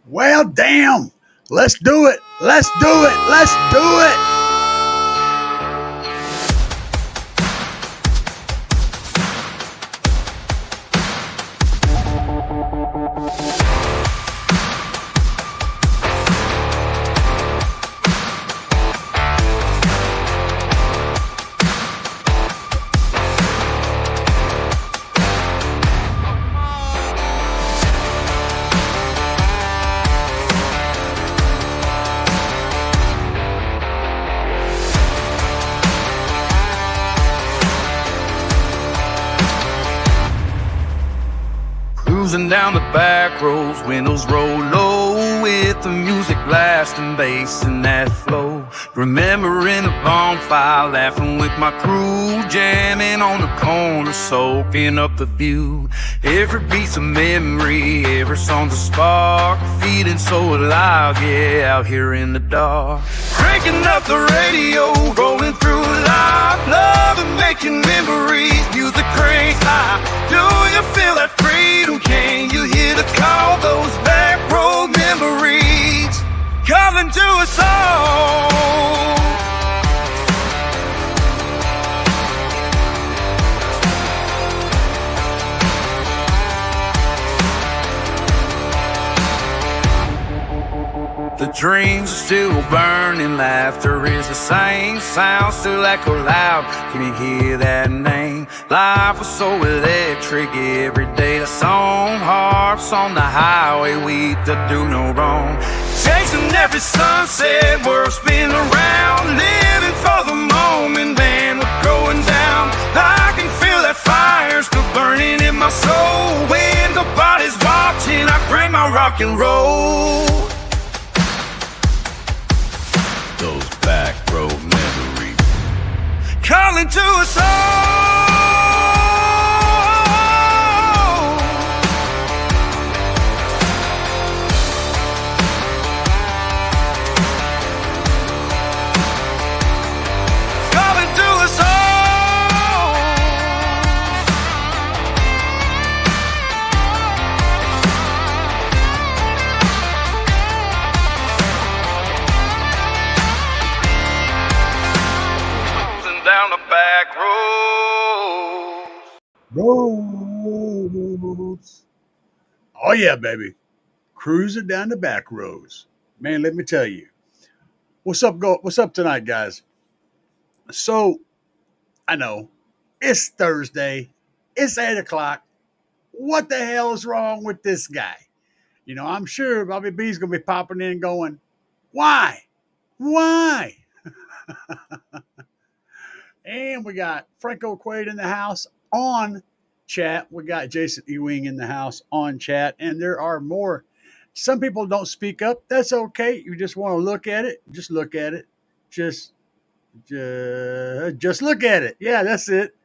Well, damn. Let's do it. Let's do it. Let's do it. Cruising down the back roads, windows roll low, with the music blasting, bass and that flow. Remembering the bonfire, laughing with my crew, jamming on the corner, soaking up the view. Every beat's a memory, every song's a spark, feeling so alive, yeah, out here in the dark. Cranking up the radio, rolling through life, loving making memories, music cranks high. Do you feel that freedom? Can you hear the call? Those back road memories calling to us all. The dreams are still burning, laughter is the same, sound still echo loud, can you hear that name? Life was so electric, every day a song, harps on the highway, we that do no wrong. Chasing every sunset, world spin around, living for the moment, man, we're going down. I can feel that fire still burning in my soul, when nobody's watching, I crank my rock and roll. Those back road memories calling to us all. Calling to us all. Down the back road. Roads. Oh, yeah, baby. Cruising down the back roads. Man, let me tell you. What's up tonight, guys? So, I know it's Thursday. It's 8 o'clock. What the hell is wrong with this guy? You know, I'm sure Bobby B's going to be popping in going, why? Why? And we got Franco Quaid in the house on chat. We got Jason Ewing in the house on chat. And there are more. Some people don't speak up. That's okay. You just want to look at it. Just look at it. Just look at it. Yeah, that's it.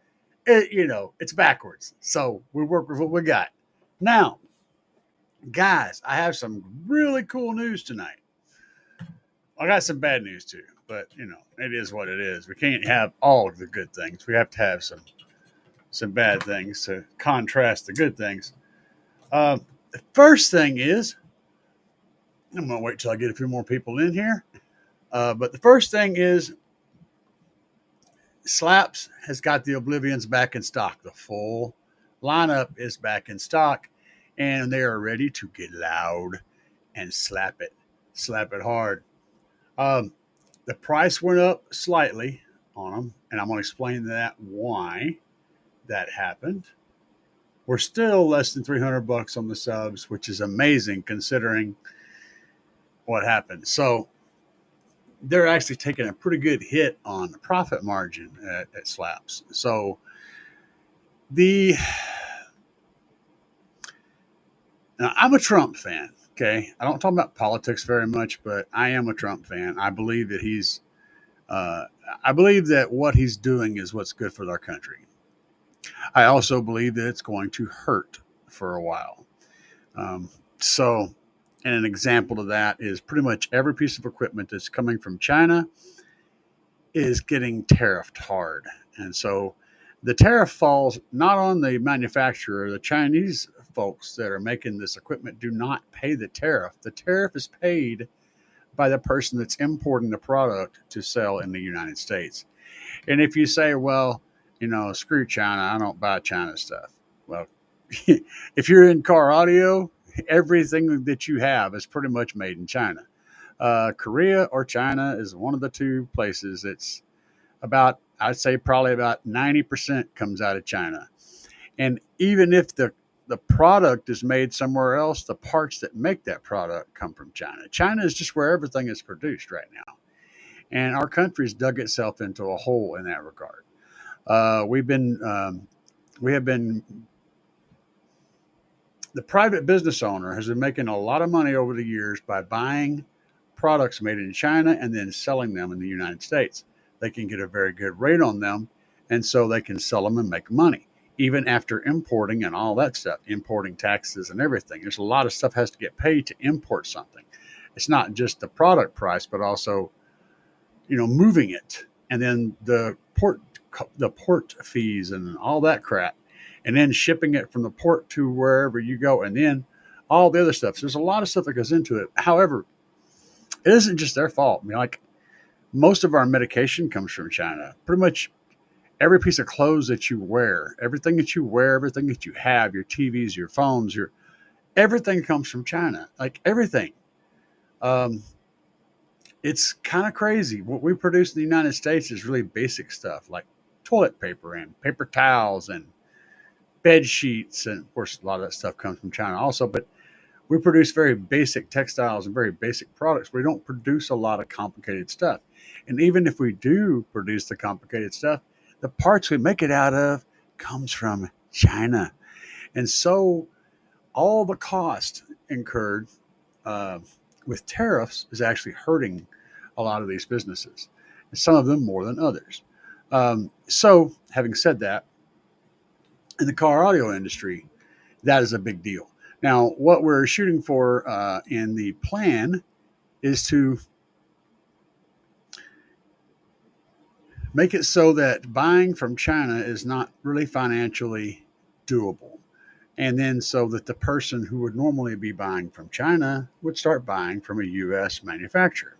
It's backwards. So we work with what we got. Now, guys, I have some really cool news tonight. I got some bad news too, but it is what it is. We can't have all of the good things. We have to have some bad things to contrast the good things. The first thing is, I'm going to wait till I get a few more people in here. But the first thing is, Slapz has got the Oblivions back in stock. The full lineup is back in stock, and they are ready to get loud and slap it hard. The price went up slightly on them, and I'm going to explain why that happened. We're still less than $300 on the subs, which is amazing considering what happened. So they're actually taking a pretty good hit on the profit margin at Slapz. So now I'm a Trump fan. Okay, I don't talk about politics very much, but I am a Trump fan. I believe that I believe that what he's doing is what's good for our country. I also believe that it's going to hurt for a while. So, and an example of that is pretty much every piece of equipment that's coming from China is getting tariffed hard. And so the tariff falls not on the manufacturer. The Chinese folks that are making this equipment do not pay the tariff. The tariff is paid by the person that's importing the product to sell in the United States. And if you say, well, screw China, I don't buy China stuff. Well, if you're in car audio, everything that you have is pretty much made in China. Korea or China is one of the two places. It's I'd say probably about 90% comes out of China. And even if the product is made somewhere else, the parts that make that product come from China. China is just where everything is produced right now. And our country's dug itself into a hole in that regard. We have been, the private business owner has been making a lot of money over the years by buying products made in China and then selling them in the United States. They can get a very good rate on them, and so they can sell them and make money, even after importing and all that stuff, importing taxes and everything. There's a lot of stuff has to get paid to import something. It's not just the product price, but also, moving it, and then the port fees and all that crap, and then shipping it from the port to wherever you go, and then all the other stuff. So there's a lot of stuff that goes into it. However, it isn't just their fault. I mean, like, most of our medication comes from China. Pretty much every piece of clothes that you wear, everything that you have, your TVs, your phones, everything comes from China. Like, everything. It's kind of crazy. What we produce in the United States is really basic stuff, like toilet paper and paper towels and bed sheets. And of course, a lot of that stuff comes from China also, but we produce very basic textiles and very basic products. We don't produce a lot of complicated stuff. And even if we do produce the complicated stuff, the parts we make it out of comes from China. And so all the cost incurred with tariffs is actually hurting a lot of these businesses, and some of them more than others. So having said that, in the car audio industry, that is a big deal. Now, what we're shooting for in the plan is to make it so that buying from China is not really financially doable. And then so that the person who would normally be buying from China would start buying from a U.S. manufacturer.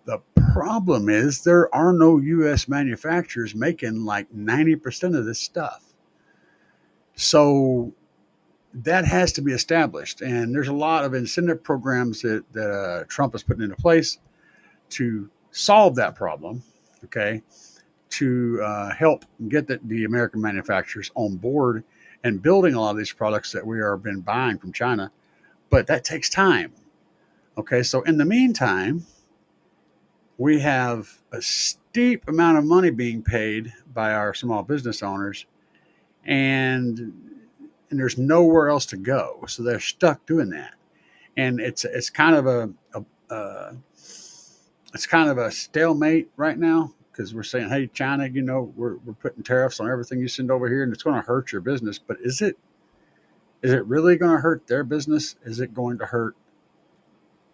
The problem is there are no U.S. manufacturers making like 90% of this stuff. So that has to be established. And there's a lot of incentive programs that Trump is putting into place to solve that problem, okay, to help get the American manufacturers on board and building a lot of these products that we are been buying from China. But that takes time. Okay, so in the meantime, we have a steep amount of money being paid by our small business owners, and there's nowhere else to go. So they're stuck doing that. And it's kind of a stalemate right now, because we're saying, hey, China, we're putting tariffs on everything you send over here, and it's going to hurt your business. But is it really going to hurt their business? Is it going to hurt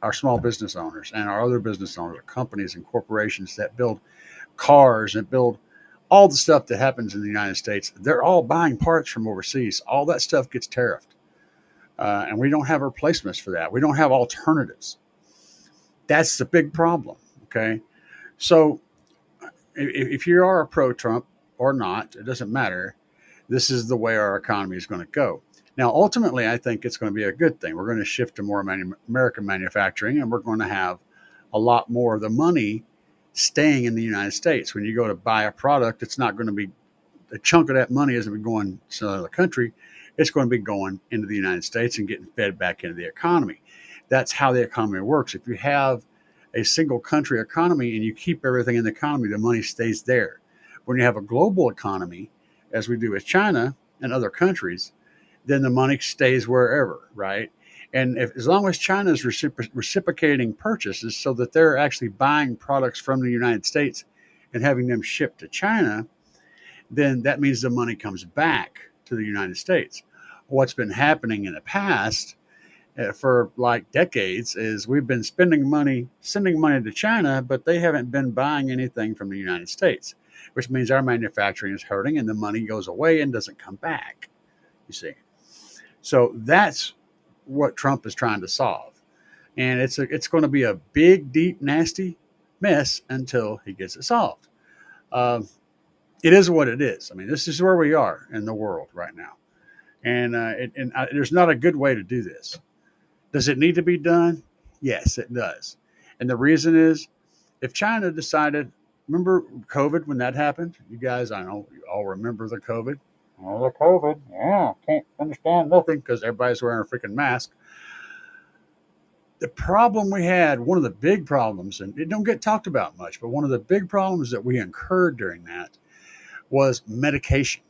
our small business owners and our other business owners, companies and corporations that build cars and build all the stuff that happens in the United States? They're all buying parts from overseas. All that stuff gets tariffed. And we don't have replacements for that. We don't have alternatives. That's the big problem, okay? So if you are a pro-Trump or not, it doesn't matter. This is the way our economy is going to go. Now, ultimately, I think it's going to be a good thing. We're going to shift to more American manufacturing, and we're going to have a lot more of the money staying in the United States. When you go to buy a product, it's not going to be, a chunk of that money isn't going to another country. It's going to be going into the United States and getting fed back into the economy. That's how the economy works. If you have a single country economy and you keep everything in the economy, the money stays there. When you have a global economy, as we do with China and other countries, then the money stays wherever, right? And as long as China is reciprocating purchases so that they're actually buying products from the United States and having them shipped to China, then that means the money comes back to the United States. What's been happening in the past for like decades is we've been sending money to China, but they haven't been buying anything from the United States, which means our manufacturing is hurting and the money goes away and doesn't come back, you see. So that's what Trump is trying to solve. And it's going to be a big, deep, nasty mess until he gets it solved. Um, it is what it is. I mean, this is where we are in the world right now. And, there's not a good way to do this. Does it need to be done? Yes, it does. And the reason is if China decided, remember COVID when that happened? You guys, I know you all remember the COVID. Oh, the COVID. Yeah, can't understand nothing because everybody's wearing a freaking mask. The problem we had, one of the big problems, and it don't get talked about much, but one of the big problems that we incurred during that was medication.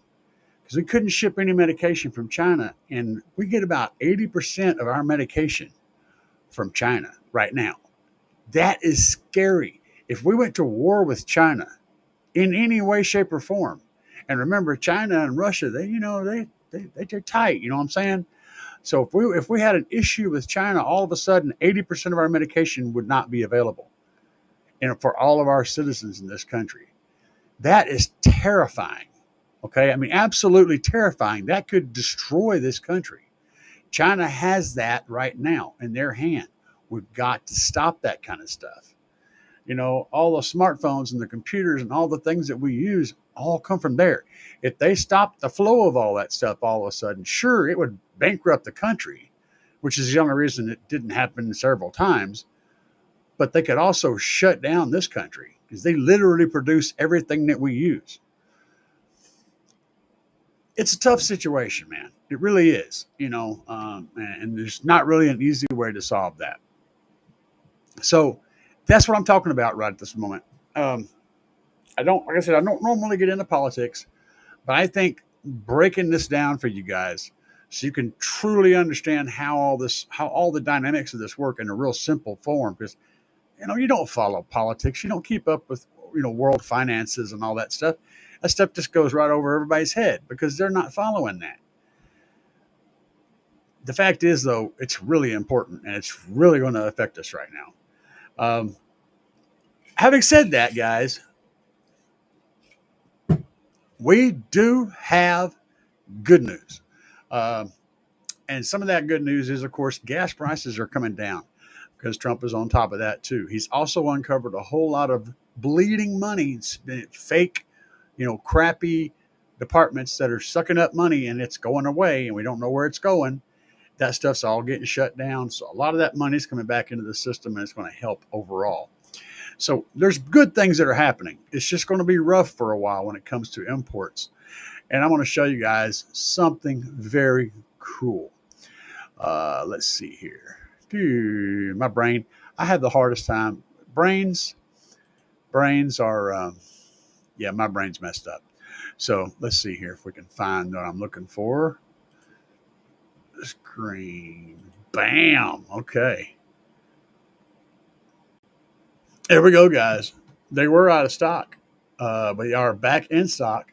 Because we couldn't ship any medication from China, and we get about 80% of our medication from China right now. That is scary. If we went to war with China in any way, shape, or form, and remember, China and Russia, they're tight. You know what I'm saying? So if we had an issue with China, all of a sudden 80% of our medication would not be available, and for all of our citizens in this country. That is terrifying. Okay, I mean, absolutely terrifying. That could destroy this country. China has that right now in their hand. We've got to stop that kind of stuff. All the smartphones and the computers and all the things that we use all come from there. If they stopped the flow of all that stuff all of a sudden, sure, it would bankrupt the country, which is the only reason it didn't happen several times. But they could also shut down this country because they literally produce everything that we use. It's a tough situation, man. It really is, and there's not really an easy way to solve that. So that's what I'm talking about right at this moment. Um, like I said, I don't normally get into politics, but I think breaking this down for you guys so you can truly understand how all the dynamics of this work in a real simple form, because, you don't follow politics. You don't keep up with, world finances and all that stuff. That stuff just goes right over everybody's head because they're not following that. The fact is, though, it's really important and it's really going to affect us right now. Um, Having said that, guys, we do have good news. Um, and some of that good news is, of course, gas prices are coming down because Trump is on top of that, too. He's also uncovered a whole lot of bleeding money, fake, crappy departments that are sucking up money and it's going away and we don't know where it's going. That stuff's all getting shut down. So a lot of that money is coming back into the system and it's going to help overall. So there's good things that are happening. It's just going to be rough for a while when it comes to imports. And I'm going to show you guys something very cool. Let's see here. My brain, I have the hardest time. Brains are, my brain's messed up. So let's see here if we can find what I'm looking for. Screen. Bam. Okay. There we go, guys. They were out of stock, but they are back in stock.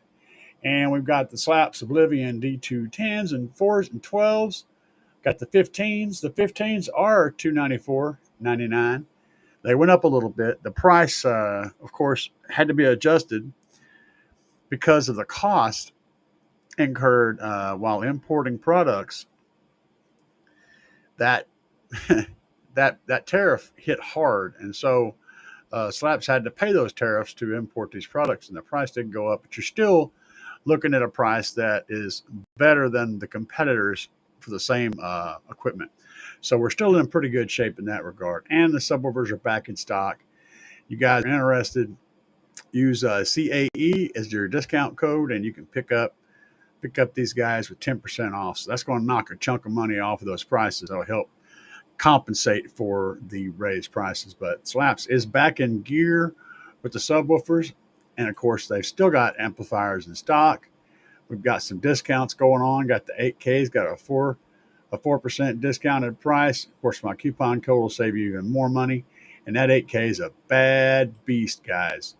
And we've got the Slapz Oblivion D210s and 4s and 12s. Got the 15s. The 15s are $294.99. They went up a little bit. The price, of course, had to be adjusted because of the cost incurred while importing products. That that tariff hit hard, and so Slapz had to pay those tariffs to import these products, and the price didn't go up. But you're still looking at a price that is better than the competitors for the same equipment. So we're still in pretty good shape in that regard. And the subwoofers are back in stock. You guys are interested, use CAE as your discount code, and you can pick up these guys with 10% off. So that's going to knock a chunk of money off of those prices. That'll help compensate for the raised prices. But Slapz is back in gear with the subwoofers. And of course, they've still got amplifiers in stock. We've got some discounts going on. Got the 8Ks, got a 4% discounted price. Of course, my coupon code will save you even more money. And that 8K is a bad beast, guys.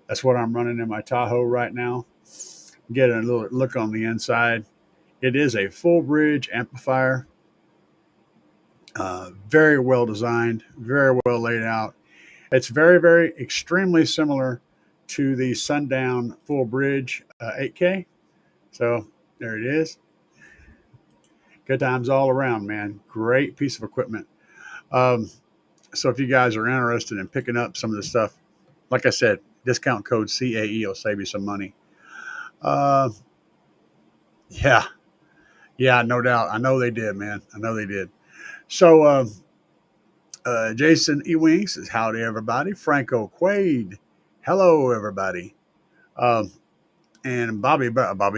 That's what I'm running in my Tahoe right now. Get a little look on the inside. It is a full bridge amplifier. Very well designed, very well laid out. It's very, very extremely similar to the Sundown full bridge 8K. So there it is. Good times all around, man. Great piece of equipment. Um, so if you guys are interested in picking up some of the stuff, like I said, discount code CAE will save you some money. Uh, yeah, yeah, no doubt. I know they did, man. I know they did. So Jason Ewing says, howdy, everybody. Franco Quaid, hello, everybody. Um, and Bobby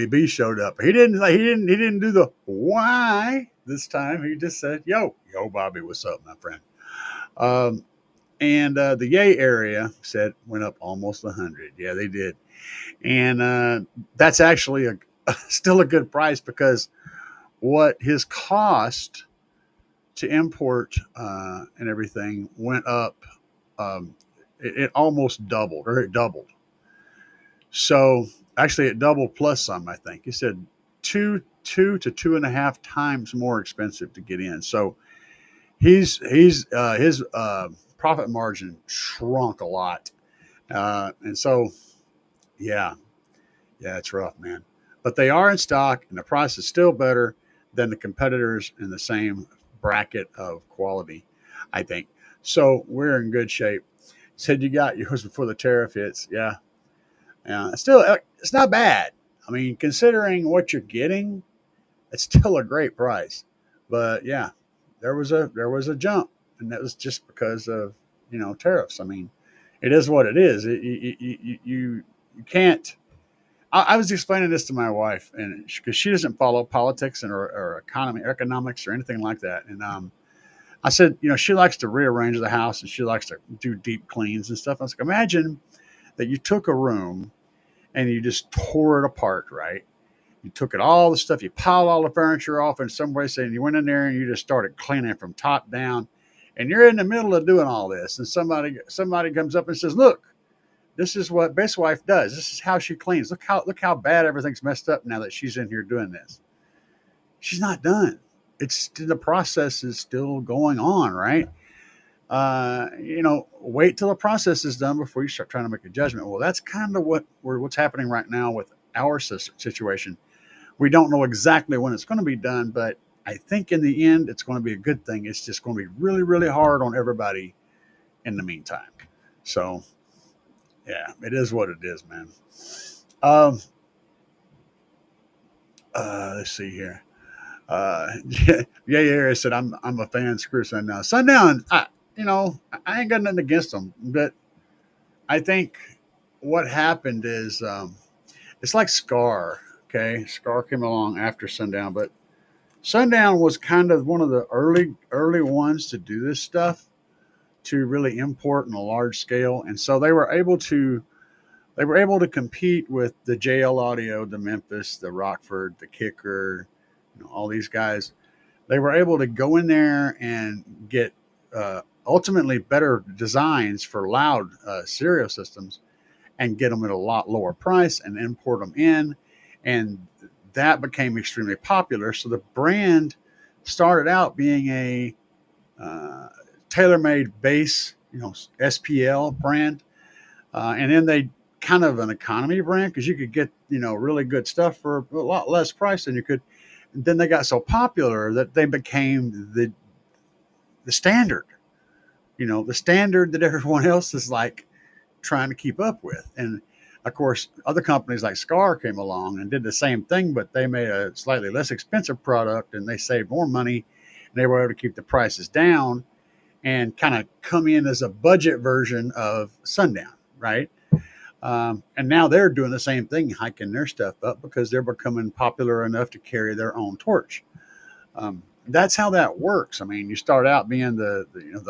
B showed up. He didn't do the why this time. He just said, yo, Bobby, what's up, my friend? Um, and the Yay area said went up almost 100. Yeah, they did. And that's actually still a good price because what his cost to import and everything went up. It almost doubled, or it doubled. So actually, it doubled plus some. I think he said two to 2.5 times more expensive to get in. So his profit margin shrunk a lot, and so yeah, yeah, it's rough, man. But they are in stock, and the price is still better than the competitors in the same bracket of quality, I think. So we're in good shape. Said you got yours before the tariff hits. Yeah, yeah. It's not bad. I mean, considering what you're getting, it's still a great price. But yeah, there was a jump, and that was just because of tariffs. I mean, it is what it is. You can't. I was explaining this to my wife, and because she doesn't follow politics or economics or anything like that, and I said, she likes to rearrange the house and she likes to do deep cleans and stuff. I was like, imagine that you took a room and you just tore it apart, right? You took it all the stuff, you piled all the furniture off in some way, saying you went in there and you just started cleaning from top down, and you're in the middle of doing all this, and somebody comes up and says, "Look, this is what Best Wife does. This is how she cleans. Look how bad everything's messed up now that she's in here doing this." She's not done. The process is still going on, right? Wait till the process is done before you start trying to make a judgment. Well, that's kind of what's happening right now with our situation. We don't know exactly when it's going to be done, but I think in the end, it's going to be a good thing. It's just going to be really, really hard on everybody in the meantime. So, yeah, it is what it is, man. Um, let's see here. Yeah. I said I'm a fan. Screw Sundown. Sundown. I ain't got nothing against them, but I think what happened is it's like Scar. Okay, Scar came along after Sundown, but Sundown was kind of one of the early ones to do this stuff, to really import on a large scale, and so they were able to compete with the JL Audio, the Memphis, the Rockford, the Kicker, all these guys. They were able to go in there and get ultimately better designs for loud stereo systems and get them at a lot lower price and import them in. And that became extremely popular. So the brand started out being a tailor-made bass, SPL brand. And then they kind of an economy brand because you could get, really good stuff for a lot less price than you could. And then they got so popular that they became the standard, the standard that everyone else is like trying to keep up with. And of course, other companies like Scar came along and did the same thing, but they made a slightly less expensive product and they saved more money, and they were able to keep the prices down and kind of come in as a budget version of Sundown, right? And now they're doing the same thing, hiking their stuff up because they're becoming popular enough to carry their own torch. That's how that works. I mean, you start out being the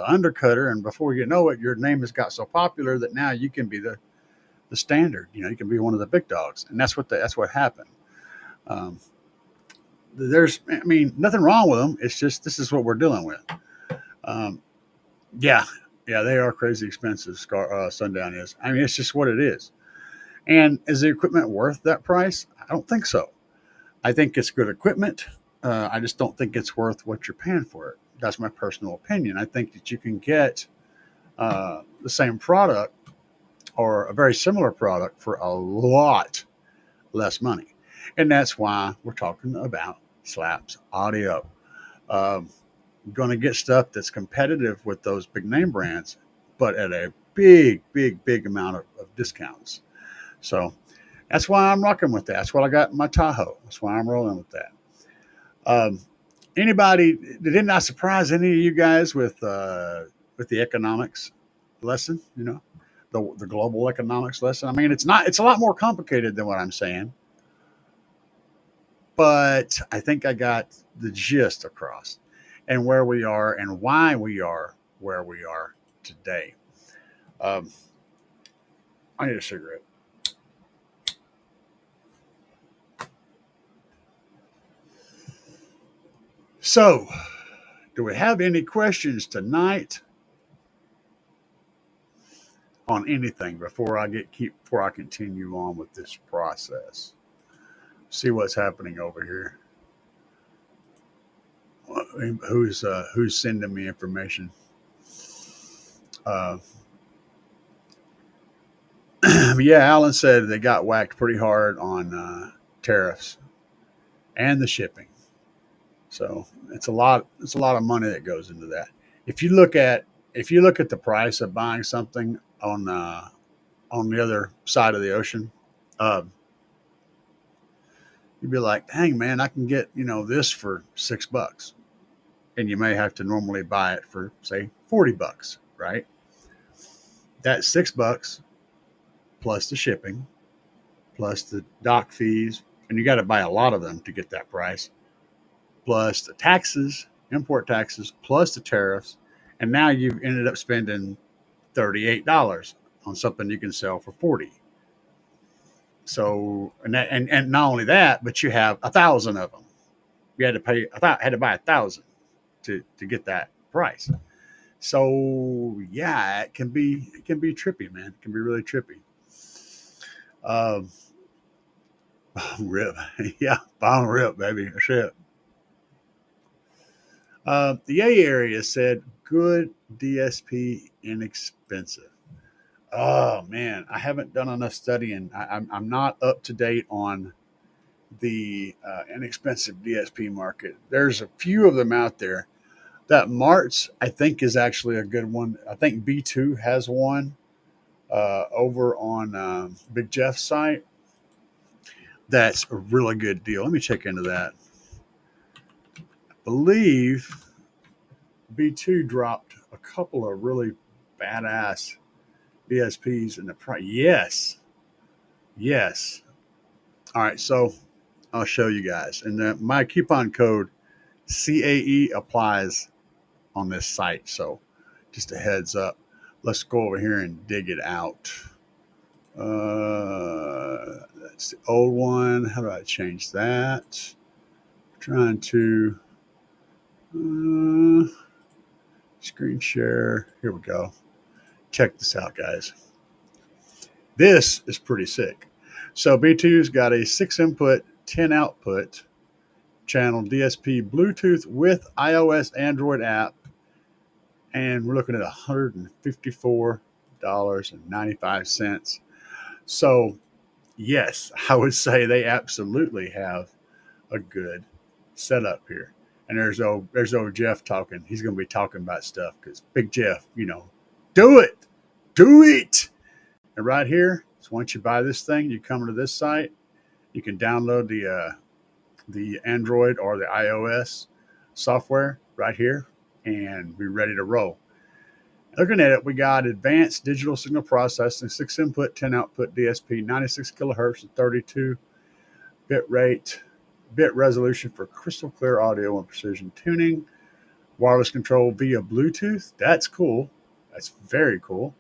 undercutter, and before you know it, your name has got so popular that now you can be the standard. You can be one of the big dogs, and that's what happened. Um, nothing wrong with them. It's just this is what we're dealing with. Um, yeah, yeah, they are crazy expensive. Sundown is. I mean, it's just what it is. And is the equipment worth that price? I don't think so. I think it's good equipment. I just don't think it's worth what you're paying for it. That's my personal opinion. I think that you can get the same product or a very similar product for a lot less money. And that's why we're talking about Slapz audio. Um, going to get stuff that's competitive with those big name brands, but at a big amount of discounts. So that's why I'm rocking with that. That's what I got in my Tahoe. That's why I'm rolling with that. Um, anybody, did it not surprise any of you guys with the economics lesson? You know, the global economics lesson. I mean, it's a lot more complicated than what I'm saying, but I think I got the gist across and where we are and why we are where we are today. Um, I need a cigarette. So, do we have any questions tonight on anything before I continue on with this process? See what's happening over here. Who's sending me information? Uh, yeah, Alan said they got whacked pretty hard on tariffs and the shipping. So it's a lot. It's a lot of money that goes into that. If you look at the price of buying something on the other side of the ocean, uh, you'd be like, "Dang man, I can get this for $6, and you may have to normally buy it for say $40, right? That's $6 plus the shipping, plus the dock fees, and you got to buy a lot of them to get that price, plus the taxes, import taxes, plus the tariffs, and now you've ended up spending $38 on something you can sell for 40. So and not only that, but you have 1,000 of them. You had to pay had to buy 1,000 to get that price. So yeah, it can be trippy, man. It can be really trippy. Um, rip, yeah, bong rip, baby. Shit. The Yay area said good DSP inexpensive. Oh man, I haven't done enough studying. I'm not up to date on the inexpensive DSP market. There's a few of them out there. That Mart's, I think, is actually a good one. I think B2 has one over on Big Jeff's site. That's a really good deal. Let me check into that. I believe B2 dropped a couple of really badass DSPs in the price. Yes. Yes. All right. So I'll show you guys. And my coupon code CAE applies on this site. So just a heads up. Let's go over here and dig it out. That's the old one. How do I change that? I'm trying to screen share. Here we go. Check this out, guys. This is pretty sick. So B2's got a 6 input, 10 output channel DSP Bluetooth with iOS Android app. And we're looking at $154.95. So, yes, I would say they absolutely have a good setup here. And there's old Jeff talking. He's going to be talking about stuff because Big Jeff, do it. Do it. And right here, so once you buy this thing, you come to this site. You can download the Android or the iOS software right here and be ready to roll. Looking at it, we got advanced digital signal processing, 6 input, 10 output DSP, 96 kilohertz and 32 bit resolution for crystal clear audio and precision tuning, wireless control via Bluetooth. That's cool. That's very cool.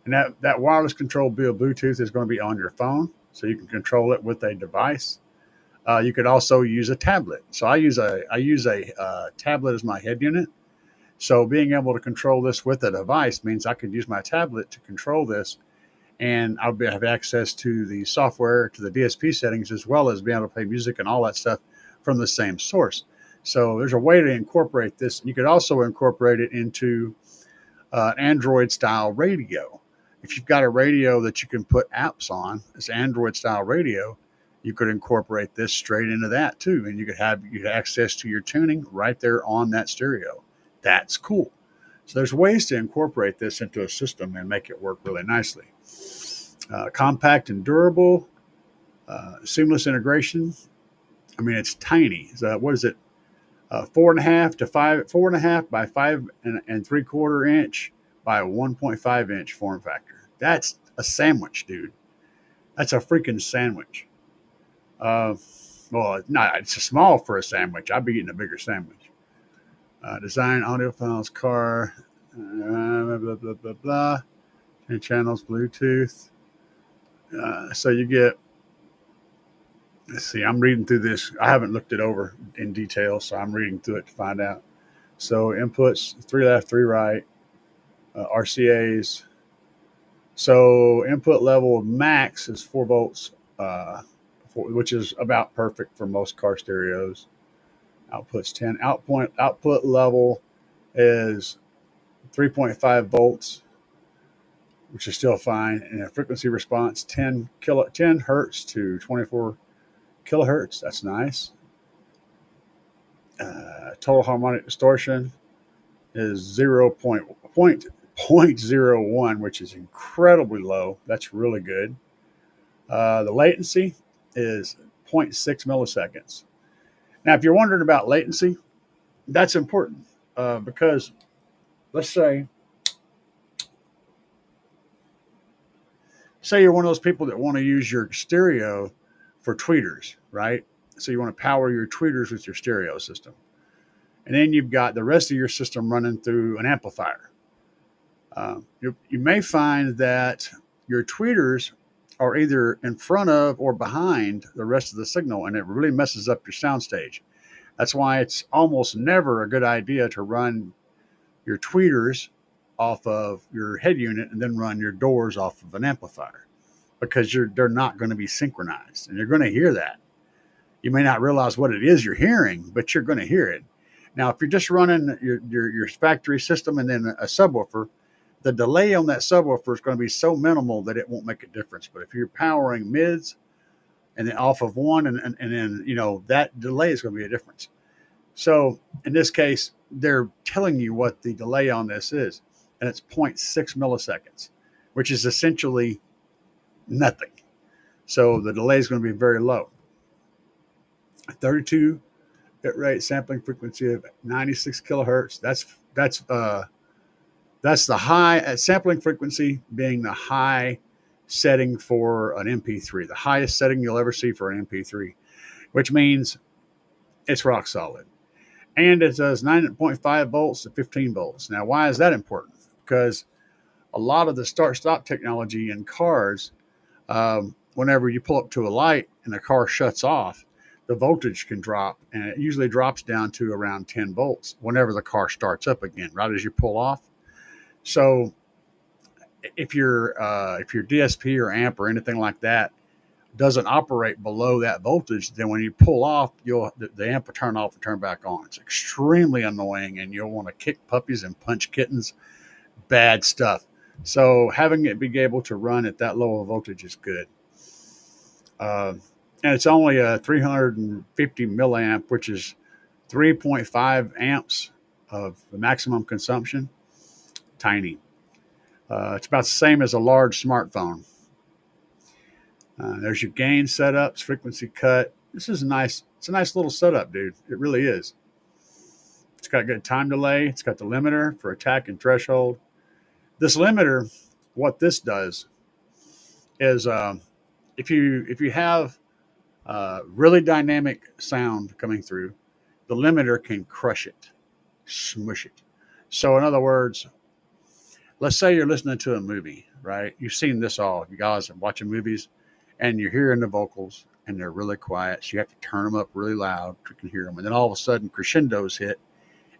And that wireless control via Bluetooth is going to be on your phone, so you can control it with a device. You could also use a tablet. So I use a tablet as my head unit. So being able to control this with a device means I could use my tablet to control this, and I'll have access to the software, to the DSP settings, as well as being able to play music and all that stuff from the same source. So there's a way to incorporate this. You could also incorporate it into Android-style radio. If you've got a radio that you can put apps on, it's Android-style radio, You could incorporate this straight into that too, and you could have access to your tuning right there on that stereo. That's cool. So there's ways to incorporate this into a system and make it work really nicely. Compact and durable, seamless integration. I mean, it's tiny. So what is it? 4.5 to 5, 4.5 by 5 3/4 inch by a 1.5 inch form factor. That's a sandwich, dude. That's a freaking sandwich. Uh, well, not it's small for a sandwich. I'd be eating a bigger sandwich. Design audio files, car, blah blah blah blah blah. 10 channels, Bluetooth. So you get. Let's see. I'm reading through this. I haven't looked it over in detail, so I'm reading through it to find out. So inputs 3 left, 3 right. RCAs. So input level max is 4 volts, which is about perfect for most car stereos. Output's 10. Output level is 3.5 volts, which is still fine. And a frequency response 10 hertz to 24 kilohertz. That's nice. Total harmonic distortion is 0.01, which is incredibly low. That's really good. The latency is 0.6 milliseconds. Now, if you're wondering about latency, that's important because let's say you're one of those people that want to use your stereo for tweeters, right? So you want to power your tweeters with your stereo system. And then you've got the rest of your system running through an amplifier. You may find that your tweeters are either in front of or behind the rest of the signal, and it really messes up your soundstage. That's why it's almost never a good idea to run your tweeters off of your head unit and then run your doors off of an amplifier, because they're not going to be synchronized, and you're going to hear that. You may not realize what it is you're hearing, but you're going to hear it. Now, if you're just running your factory system and then a subwoofer, the delay on that subwoofer is going to be so minimal that it won't make a difference. But if you're powering mids and then off of one, and then, that delay is going to be a difference. So in this case, they're telling you what the delay on this is, and it's 0.6 milliseconds, which is essentially nothing. So the delay is going to be very low. 32 bit rate sampling frequency of 96 kilohertz. That's the high sampling frequency, being the high setting for an MP3, the highest setting you'll ever see for an MP3, which means it's rock solid. And it does 9.5 volts to 15 volts. Now, why is that important? Because a lot of the start-stop technology in cars, whenever you pull up to a light and the car shuts off, the voltage can drop, and it usually drops down to around 10 volts whenever the car starts up again, right as you pull off. So if your DSP or amp or anything like that doesn't operate below that voltage, then when you pull off, the amp will turn off and turn back on. It's extremely annoying, and you'll want to kick puppies and punch kittens. Bad stuff. So having it be able to run at that low of voltage is good. And it's only a 350 milliamp, which is 3.5 amps of the maximum consumption. Tiny. It's about the same as a large smartphone. There's your gain setups, frequency cut. This is nice. It's a nice little setup, dude. It really is. It's got good time delay. It's got the limiter for attack and threshold. This limiter, what this does is if you have really dynamic sound coming through, the limiter can crush it, smush it. So in other words, let's say you're listening to a movie, right? You've seen this all. You guys are watching movies, and you're hearing the vocals, and they're really quiet. So you have to turn them up really loud so you can hear them. And then all of a sudden, crescendos hit,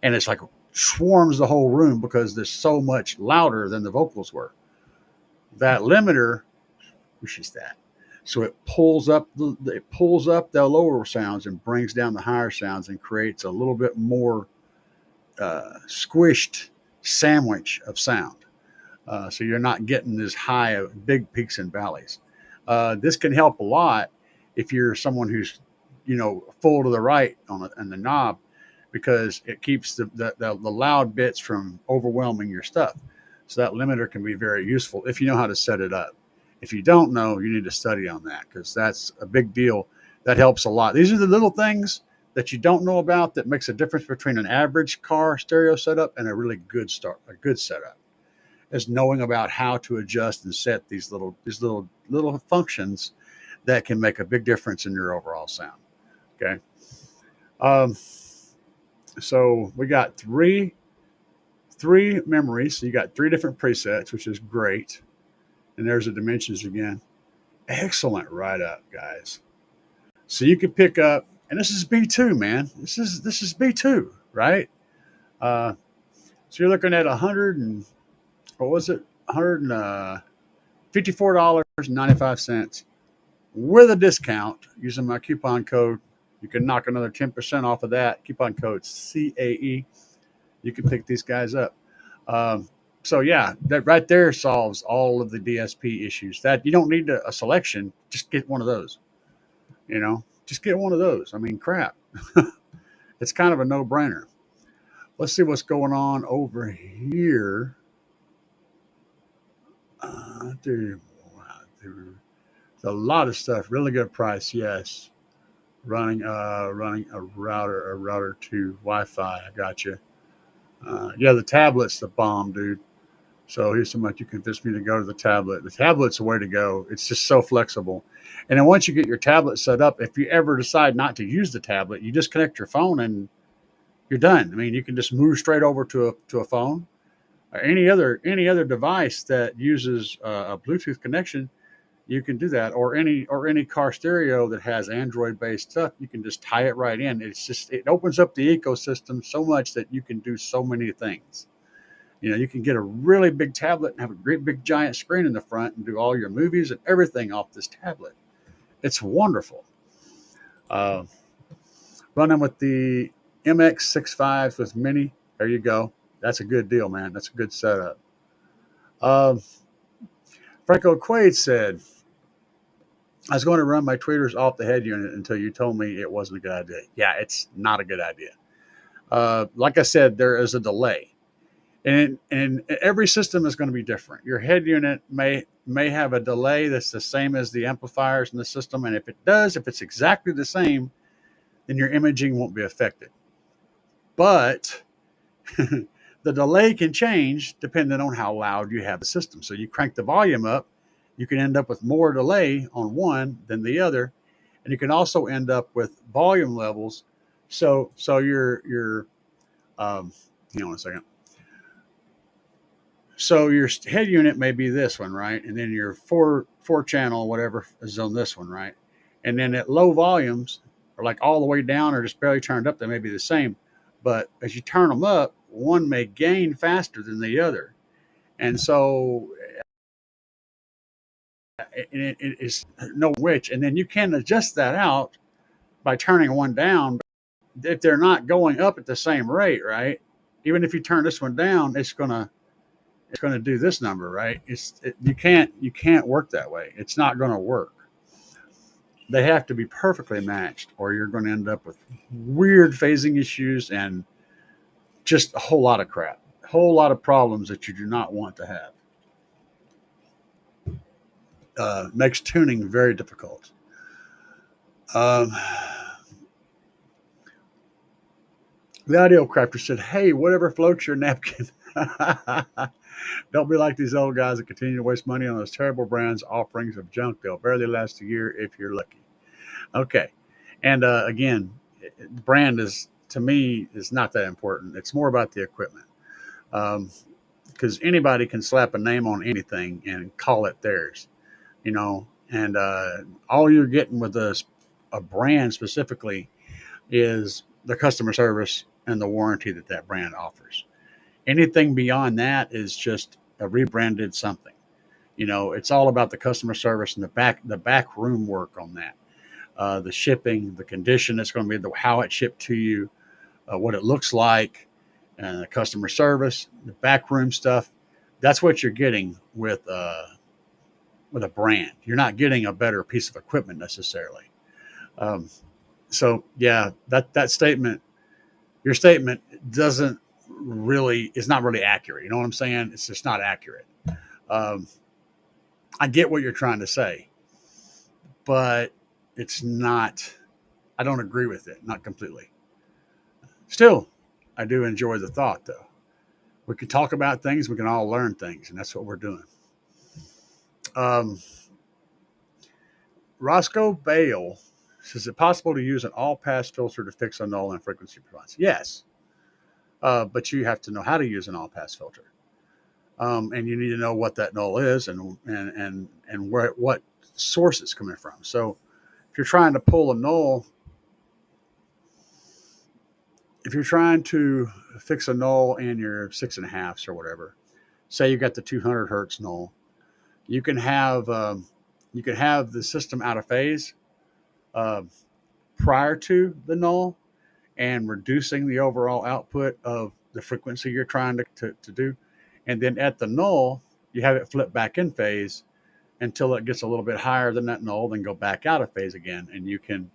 and it's like swarms the whole room because they're so much louder than the vocals were. That limiter pushes that. So it pulls up the lower sounds and brings down the higher sounds and creates a little bit more squished sandwich of sound. So you're not getting this high of big peaks and valleys. This can help a lot if you're someone who's, full to the right on the knob, because it keeps the loud bits from overwhelming your stuff. So that limiter can be very useful if you know how to set it up. If you don't know, you need to study on that, because that's a big deal. That helps a lot. These are the little things that you don't know about that makes a difference between an average car stereo setup and a really good setup. Is knowing about how to adjust and set these little functions that can make a big difference in your overall sound. Okay. Um, so we got three memories. So you got three different presets, which is great. And there's the dimensions again. Excellent write up, guys. So you can pick up, and this is B2, man. This is B2, right? So you're looking at $154.95 with a discount using my coupon code. You can knock another 10% off of that. Coupon code CAE. You can pick these guys up. So yeah, that right there solves all of the DSP issues. That you don't need a selection. Just get one of those. Just get one of those. I mean, crap. It's kind of a no-brainer. Let's see what's going on over here. There's a lot of stuff. Really good price. Yes. Running a router to Wi-Fi. I got you. Yeah, the tablet's the bomb, dude. So here's so much you convinced me to go to the tablet. The tablet's the way to go. It's just so flexible. And then once you get your tablet set up, if you ever decide not to use the tablet, you just connect your phone and you're done. I mean, you can just move straight over to a phone or any other device that uses a Bluetooth connection. You can do that, or any car stereo that has Android based stuff. You can just tie it right in. It opens up the ecosystem so much that you can do so many things. You can get a really big tablet and have a great big giant screen in the front and do all your movies and everything off this tablet. It's wonderful. Running with the MX65s with Mini. There you go. That's a good deal, man. That's a good setup. Franco Quaid said, I was going to run my tweeters off the head unit until you told me it wasn't a good idea. Yeah, it's not a good idea. Like I said, there is a delay. And every system is going to be different. Your head unit may have a delay that's the same as the amplifiers in the system. And if it's exactly the same, then your imaging won't be affected. But the delay can change depending on how loud you have the system. So you crank the volume up, you can end up with more delay on one than the other. And you can also end up with volume levels. So your hang on a second. So your head unit may be this one, right? And then your four channel, whatever, is on this one, right? And then at low volumes, or like all the way down or just barely turned up, they may be the same. But as you turn them up, one may gain faster than the other. And so it is no which. And then you can adjust that out by turning one down. If they're not going up at the same rate, right? Even if you turn this one down, it's going to do this number, right? You can't work that way. It's not going to work. They have to be perfectly matched, or you're going to end up with weird phasing issues and just a whole lot of crap, a whole lot of problems that you do not want to have. Makes tuning very difficult. The audio crafter said, "Hey, whatever floats your napkin." Don't be like these old guys that continue to waste money on those terrible brands offerings of junk. They'll barely last a year if you're lucky. Okay. And again, the brand to me is not that important. It's more about the equipment. Because anybody can slap a name on anything and call it theirs, and all you're getting with a brand specifically is the customer service and the warranty that brand offers. Anything beyond that is just a rebranded something. It's all about the customer service and the back room work on that. The shipping, the condition it's going to be, how it shipped to you, what it looks like, and the customer service, the back room stuff. That's what you're getting with a brand. You're not getting a better piece of equipment necessarily. Um, so yeah, that statement, your statement doesn't really is not really accurate. You know what I'm saying? It's just not accurate. Um, I get what you're trying to say, but it's not. I don't agree with it, not completely. Still, I do enjoy the thought though. We can talk about things, we can all learn things, and that's what we're doing. Um, Roscoe Bale says, is it possible to use an all pass filter to fix a null and frequency response? Yes, but you have to know how to use an all pass filter. And you need to know what that null is and where what source it's coming from. So if you're trying to pull a null, if you're trying to fix a null in your 6.5s or whatever, say you got the 200 hertz null, you can have the system out of phase uh, prior to the null and reducing the overall output of the frequency you're trying to do, and then at the null you have it flip back in phase until it gets a little bit higher than that null, then go back out of phase again, and you can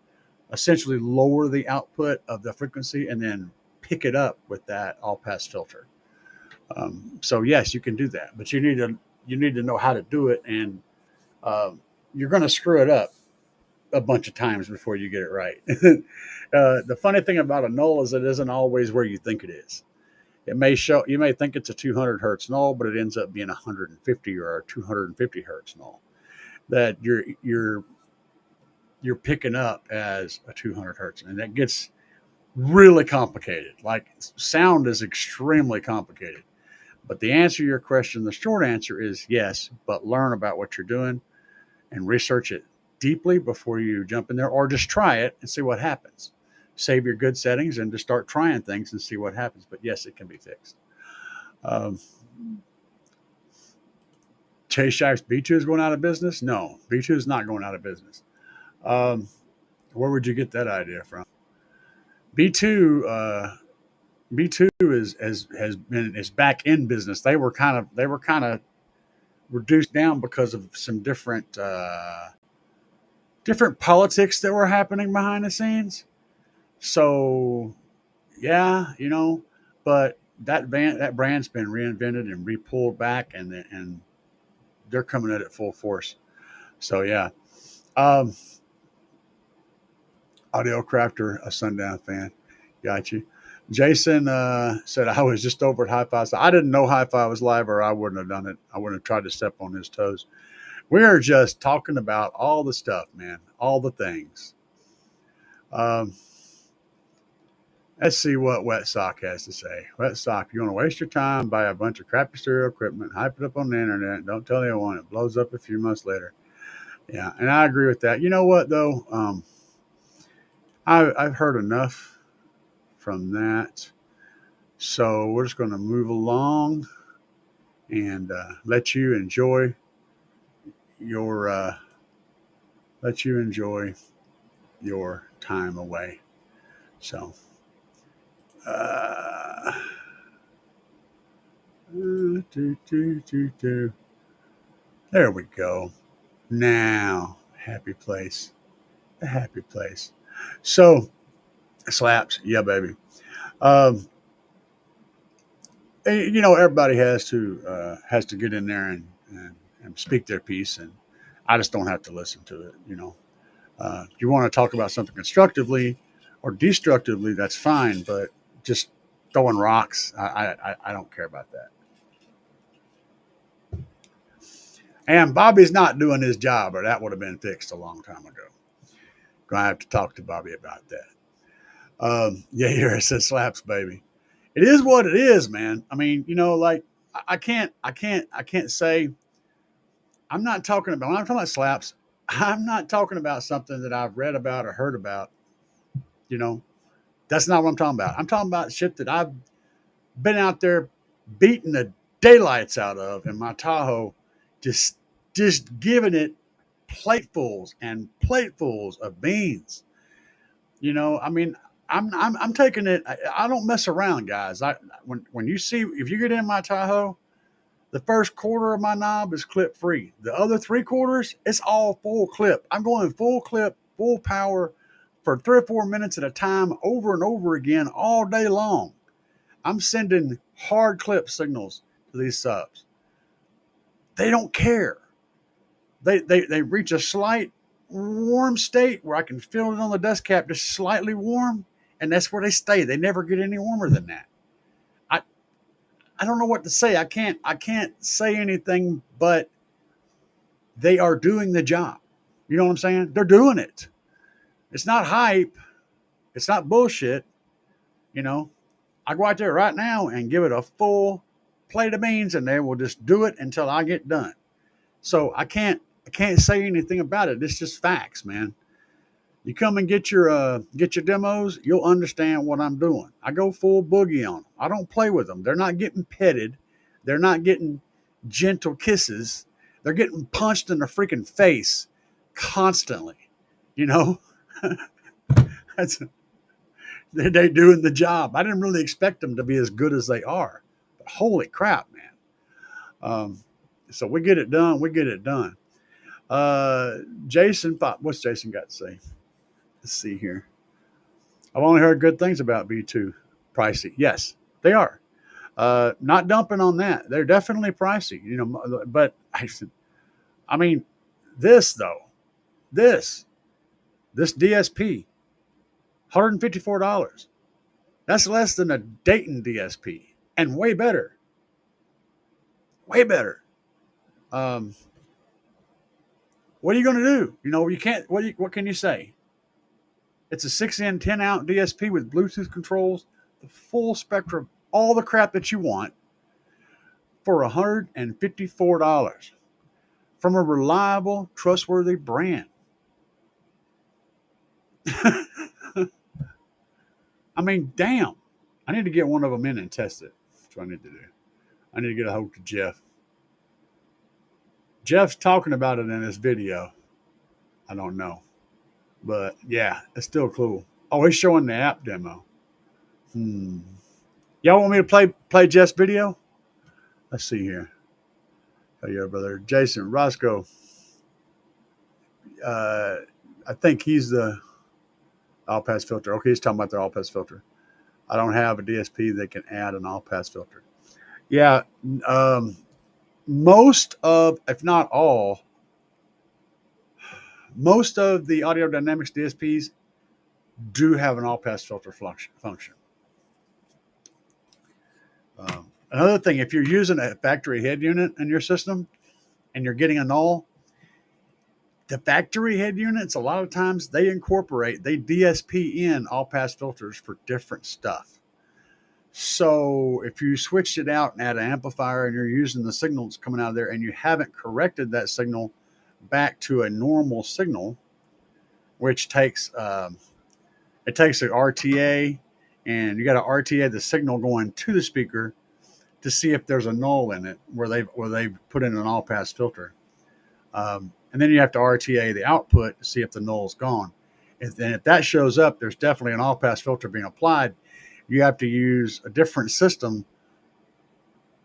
essentially lower the output of the frequency and then pick it up with that all pass filter. So yes, you can do that, but you need to know how to do it, and you're going to screw it up a bunch of times before you get it right. The funny thing about a null is it isn't always where you think it is. It may show you may think it's a 200 hertz null, but it ends up being 150 or a 250 hertz null that you're picking up as a 200 hertz, and that gets really complicated. Like sound is extremely complicated. But the answer to your question, the short answer is yes, but learn about what you're doing and research it deeply before you jump in there, or just try it and see what happens. Save your good settings and just start trying things and see what happens. But yes, it can be fixed. Um, Chase Shife's B2 is going out of business? No, B2 is not going out of business. Um, where would you get that idea from? B2 B2 is back in business. They were kind of reduced down because of some different politics that were happening behind the scenes. So yeah, but that brand's been reinvented and re-pulled back, and they're coming at it full force. So yeah, um, Audio Crafter, a Sundown fan, got you. Jason said I was just over at Hi-Fi. So I didn't know Hi-Fi was live, or I wouldn't have done it. I wouldn't have tried to step on his toes. We are just talking about all the stuff, man, all the things. Um, let's see what Wet Sock has to say. Wet Sock, you want to waste your time, buy a bunch of crappy stereo equipment, hype it up on the internet, don't tell anyone, it blows up a few months later. Yeah, and I agree with that. You know what, though? I've heard enough from that. So we're just going to move along and let you enjoy your time away. So uh, there we go. Now, happy place, a happy place. So Slapz, yeah, baby. Um, everybody has to get in there and speak their piece, and I just don't have to listen to it. If you want to talk about something constructively or destructively, that's fine, but just throwing rocks, I don't care about that. And Bobby's not doing his job, or that would have been fixed a long time ago. Gonna have to talk to Bobby about that. Yeah, here it says Slapz, baby. It is what it is, man. I mean, like I can't say. I'm not talking about when I'm talking about Slapz. I'm not talking about something that I've read about or heard about. You know, that's not what I'm talking about. I'm talking about shit that I've been out there beating the daylights out of in my Tahoe, just just giving it platefuls and platefuls of beans. I mean, I'm taking it. I don't mess around, guys. When you see if you get in my Tahoe, the first quarter of my knob is clip-free. The other three quarters, it's all full clip. I'm going full clip, full power, for 3 or 4 minutes at a time over and over again all day long. I'm sending hard clip signals to these subs. They don't care. They reach a slight warm state where I can feel it on the dust cap, just slightly warm, and that's where they stay. They never get any warmer than that. I don't know what to say. I can't say anything, but they are doing the job. You know what I'm saying? They're doing it. It's not hype. It's not bullshit. You know, I go out there right now and give it a full plate of beans, and they will just do it until I get done. So I can't say anything about it. It's just facts, man. You come and get your demos, you'll understand what I'm doing. I go full boogie on them. I don't play with them. They're not getting petted. They're not getting gentle kisses. They're getting punched in the freaking face constantly. You know, they're doing the job. I didn't really expect them to be as good as they are, but holy crap, man. So we get it done. We get it done. Jason, what's Jason got to say? Let's see here. I've only heard good things about B2. Pricey. Yes, they are. Not dumping on that. They're definitely pricey, you know, but I mean, this DSP, $154. That's less than a Dayton DSP and way better. Way better. What are you going to do? You know, you can't, what can you say? It's a 6-in, 10-out DSP with Bluetooth controls, the full spectrum, all the crap that you want for $154 from a reliable, trustworthy brand. I mean, damn. I need to get one of them in and test it. That's what I need to do. I need to get a hold of Jeff. Jeff's talking about it in this video. I don't know. But yeah, it's still cool. Oh, he's showing the app demo. Y'all want me to play Jeff's video? Let's see here. Oh yeah, brother. Jason Roscoe. I think he's the all pass filter. Okay, he's talking about the all pass filter. I don't have a DSP that can add an all pass filter. Yeah, most of, if not all, most of the Audio Dynamics DSPs do have an all-pass filter function. Another thing, if you're using a factory head unit in your system and you're getting a null, the factory head units, a lot of times they DSP in all-pass filters for different stuff. So if you switched it out and add an amplifier and you're using the signals coming out of there and you haven't corrected that signal back to a normal signal, which takes an RTA, and you got to RTA the signal going to the speaker to see if there's a null in it where they've put in an all pass filter, and then you have to RTA the output to see if the null's gone. And if that shows up, there's definitely an all pass filter being applied. You have to use a different system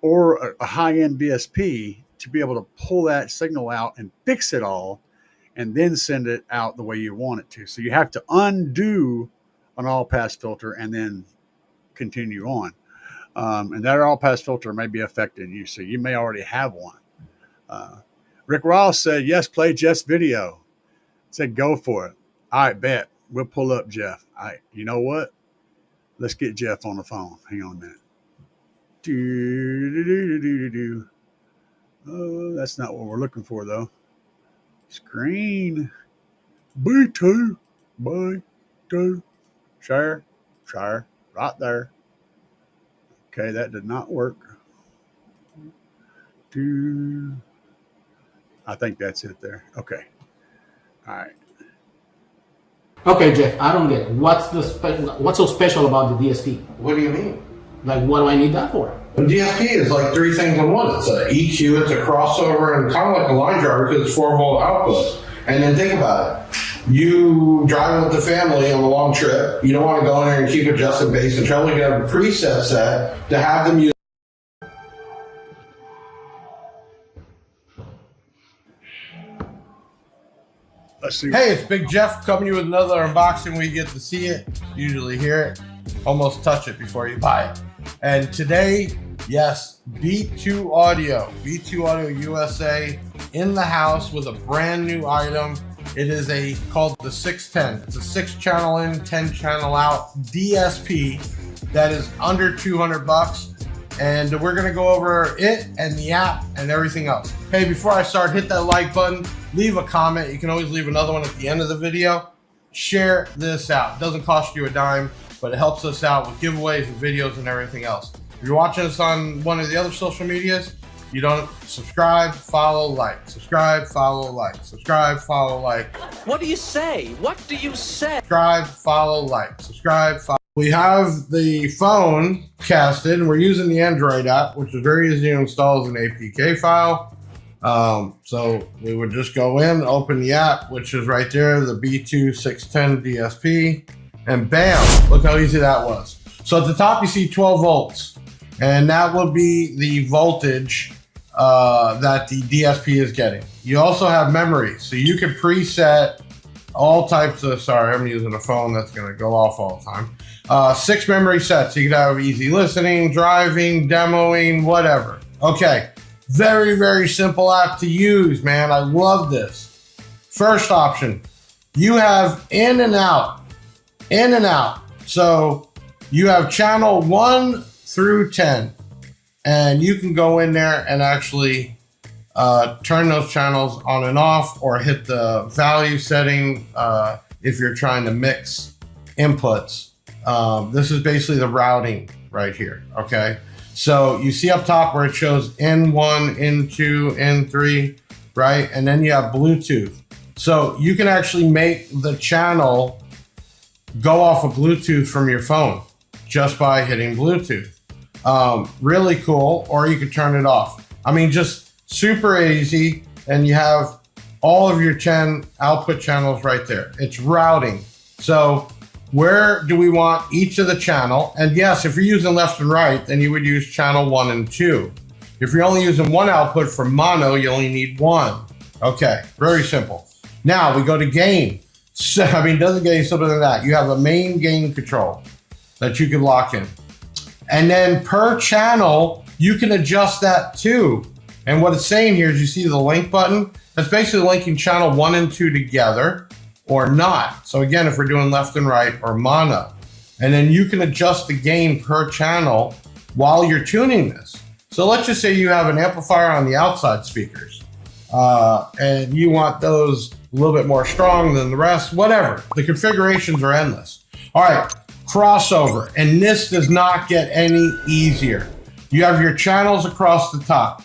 or a high end DSP to be able to pull that signal out and fix it all and then send it out the way you want it to. So you have to undo an all-pass filter and then continue on. And that all-pass filter may be affecting you, so you may already have one. Rick Ross said, yes, play Jeff's video. Said, go for it. All right, bet. We'll pull up Jeff. All right, you know what? Let's get Jeff on the phone. Hang on a minute. Oh, that's not what we're looking for, though. Screen. B2. Share. Right there. Okay, that did not work. I think that's it there. Okay. All right. Okay, Jeff, I don't get it. What's so special about the DSP? What do you mean? Like, what do I need that for? The DSP is like three things in one. It's an EQ, it's a crossover, and kind of like a line driver because it's 4-volt output. And then think about it. You driving with the family on a long trip. You don't want to go in there and keep adjusting bass and treble. You have a preset set to have them use. Let's see. Hey, it's Big Jeff coming to you with another unboxing where you get to see it, usually hear it, almost touch it before you buy it. And today, yes, B2 Audio USA in the house with a brand new item. It is called the 610. It's a 6-channel in, 10-channel out DSP that is under $200. And we're gonna go over it and the app and everything else. Hey, before I start, hit that like button, leave a comment. You can always leave another one at the end of the video. Share this out. It doesn't cost you a dime, but it helps us out with giveaways and videos and everything else. If you're watching us on one of the other social medias, you don't subscribe, follow, like, subscribe, follow, like, subscribe, follow, like. What do you say? What do you say? Subscribe, follow, like, subscribe, follow. We have the phone casted, and we're using the Android app, which is very easy to install as an APK file. So we would just go in, open the app, which is right there, the B2 610 DSP, and bam, look how easy that was. So at the top, you see 12 volts, and that will be the voltage that the DSP is getting. You also have memory, so you can preset all types of, sorry, I'm using a phone that's gonna go off all the time. 6 memory sets. You could have easy listening, driving, demoing, whatever. Okay, very, very simple app to use, man. I love this. First option, you have in and out. So you have channel 1 through 10, and you can go in there and actually turn those channels on and off, or hit the value setting if you're trying to mix inputs. This is basically the routing right here, okay? So you see up top where it shows N1, N2, N3, right? And then you have Bluetooth. So you can actually make the channel go off of Bluetooth from your phone just by hitting Bluetooth. Really cool, or you can turn it off. I mean, just super easy, and you have all of your 10 output channels right there. It's routing. So where do we want each of the channel? And yes, if you're using left and right, then you would use channel 1 and 2. If you're only using one output for mono, you only need 1. Okay, very simple. Now we go to gain. So, I mean, it doesn't get any simpler than that. You have a main gain control that you can lock in. And then per channel, you can adjust that too. And what it's saying here is, you see the link button? That's basically linking channel 1 and 2 together or not. So again, if we're doing left and right or mono, and then you can adjust the gain per channel while you're tuning this. So let's just say you have an amplifier on the outside speakers, and you want those a little bit more strong than the rest, whatever. The configurations are endless. All right, crossover, and this does not get any easier. You have your channels across the top.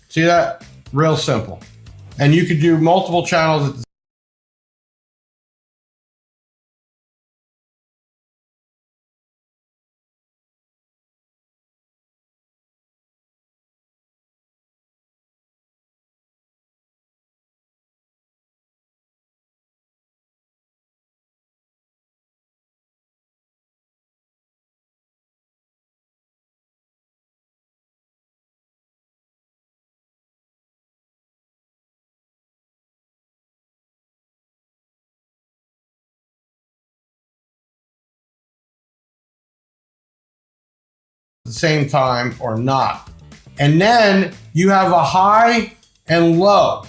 See that? Real simple. And you could do multiple channels at the same time or not. And then you have a high and low.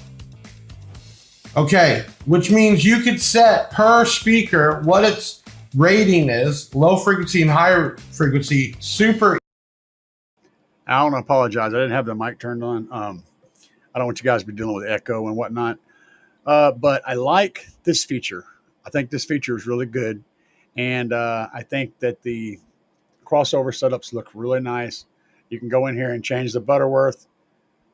Okay, which means you could set per speaker what its rating is, low frequency and high frequency, super. I want to apologize. I didn't have the mic turned on. I don't want you guys to be dealing with echo and whatnot. But I like this feature. I think this feature is really good. And I think that the crossover setups look really nice. You can go in here and change the Butterworth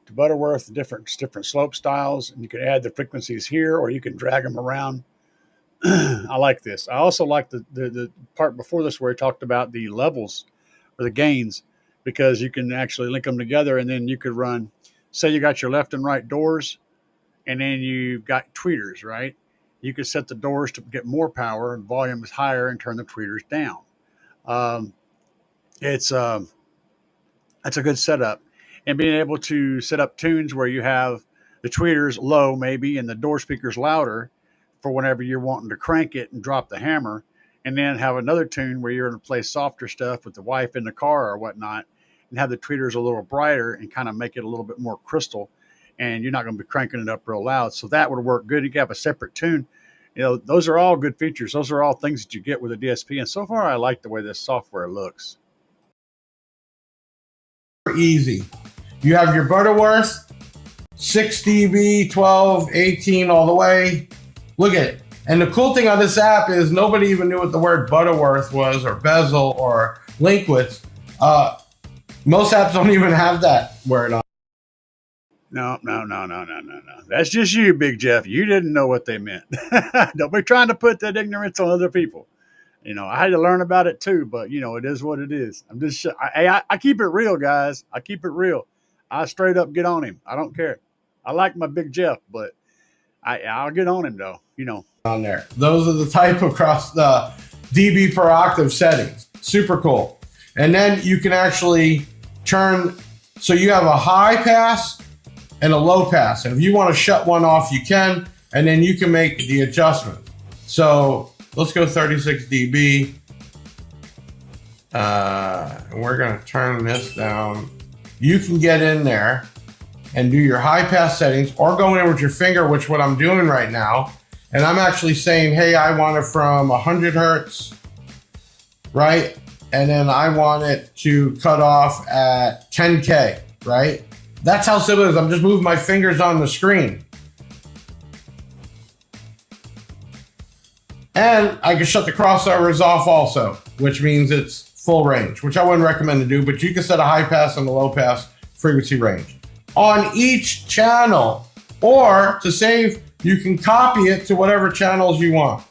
to Butterworth, different slope styles, and you can add the frequencies here, or you can drag them around. I like this. I also like the part before this where he talked about the levels or the gains, because you can actually link them together, and then you could run, say you got your left and right doors, and then you've got tweeters, right? You could set the doors to get more power and volume is higher and turn the tweeters down. That's a good setup. And being able to set up tunes where you have the tweeters low maybe and the door speakers louder, for whenever you're wanting to crank it and drop the hammer, and then have another tune where you're going to play softer stuff with the wife in the car or whatnot, and have the tweeters a little brighter and kind of make it a little bit more crystal, and you're not going to be cranking it up real loud. So that would work good. You can have a separate tune. You know, those are all good features. Those are all things that you get with a DSP. And so far, I like the way this software looks. Easy. You have your Butterworth, 6 dB, 12, 18, all the way. Look at it. And the cool thing on this app is nobody even knew what the word Butterworth was, or bezel, or link width. Most apps don't even have that word on. No. That's just you, Big Jeff. You didn't know what they meant. Don't be trying to put that ignorance on other people. You know, I had to learn about it too, but you know, it is what it is. I'm just, I keep it real, guys. I keep it real. I straight up get on him. I don't care. I like my Big Jeff, but I'll get on him though. You know, on there. Those are the type across the dB per octave settings. Super cool. And then you can actually turn, so you have a high pass and a low pass. And if you want to shut one off, you can, and then you can make the adjustment. So let's go 36 dB. We're going to turn this down. You can get in there and do your high pass settings, or go in with your finger, which what I'm doing right now. And I'm actually saying, hey, I want it from 100 Hertz, right? And then I want it to cut off at 10K, right? That's how simple it is. I'm just moving my fingers on the screen. And I can shut the crossovers off also, which means it's full range, which I wouldn't recommend to do, but you can set a high pass and a low pass frequency range on each channel, or to save, you can copy it to whatever channels you want.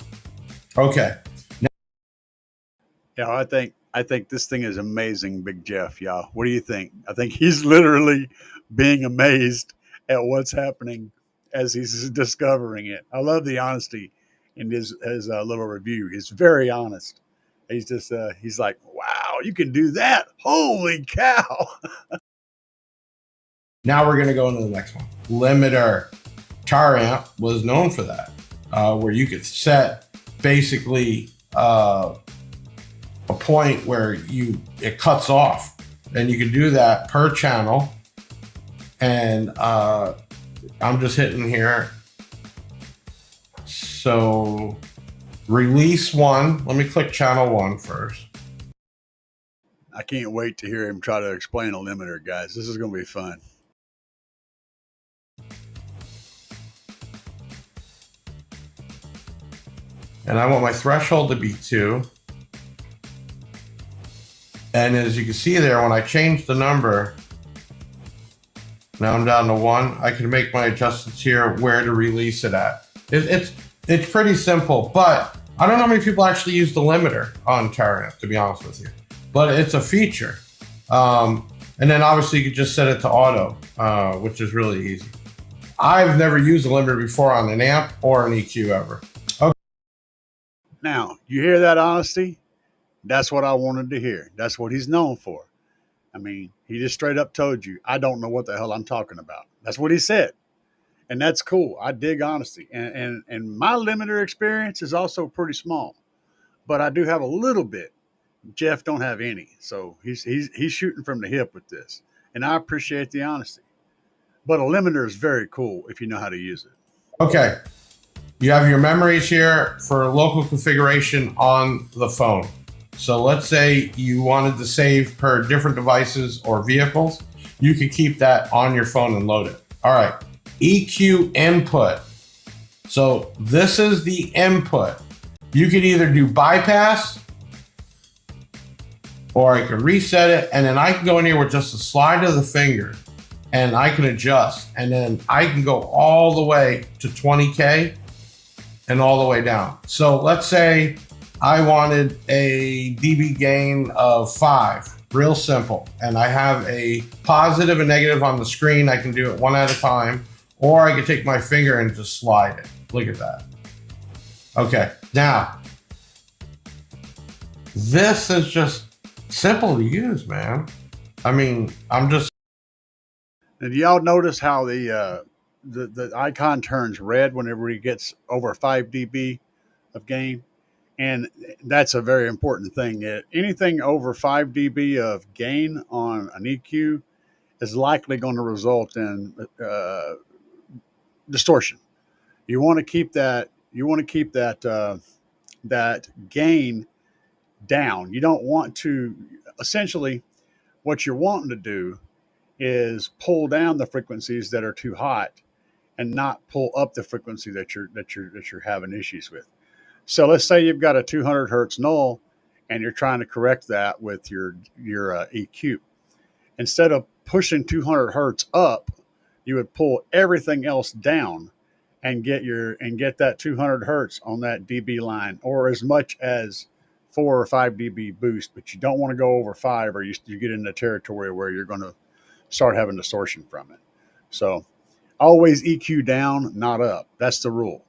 Okay. yeah, I think this thing is amazing, Big Jeff, y'all. What do you think? I think he's literally being amazed at what's happening as he's discovering it. I love the honesty in his little review. He's very honest. He's just, he's like, wow, you can do that. Holy cow. Now we're going to go into the next one. Limiter. Tariff was known for that, where you could set basically a point where it cuts off, and you can do that per channel. And I'm just hitting here. So release 1. Let me click channel 1 first. I can't wait to hear him try to explain a limiter, guys. This is going to be fun. And I want my threshold to be 2. And as you can see there, when I change the number, now I'm down to 1. I can make my adjustments here where to release it at. It's pretty simple, but I don't know how many people actually use the limiter on tariff, to be honest with you. But it's a feature. And then obviously you could just set it to auto, which is really easy. I've never used a limiter before on an amp or an EQ ever. Now, you hear that honesty? That's what I wanted to hear. That's what he's known for. I mean, he just straight up told you, I don't know what the hell I'm talking about. That's what he said. And that's cool. I dig honesty. And my limiter experience is also pretty small. But I do have a little bit. Jeff don't have any. So he's shooting from the hip with this. And I appreciate the honesty. But a limiter is very cool if you know how to use it. Okay. You have your memories here for local configuration on the phone. So let's say you wanted to save per different devices or vehicles. You can keep that on your phone and load it. All right. EQ input. So this is the input. You could either do bypass, or I could reset it, and then I can go in here with just a slide of the finger and I can adjust, and then I can go all the way to 20K and all the way down. So let's say I wanted a dB gain of 5, real simple. And I have a positive and negative on the screen. I can do it one at a time, or I can take my finger and just slide it. Look at that. Okay, now, this is just simple to use, man. I mean, I'm just. And y'all notice how the the icon turns red whenever he gets over 5 dB of gain. And that's a very important thing. Anything over 5 dB of gain on an EQ is likely going to result in distortion. You want to keep that. You want to keep that gain down. You don't want to. Essentially, what you're wanting to do is pull down the frequencies that are too hot, and not pull up the frequency that you're having issues with. So let's say you've got a 200 hertz null, and you're trying to correct that with your EQ. Instead of pushing 200 hertz up, you would pull everything else down and get that 200 hertz on that dB line, or as much as 4 or 5 dB boost. But you don't want to go over 5, or you get into territory where you're going to start having distortion from it. So always EQ down, not up. That's the rule.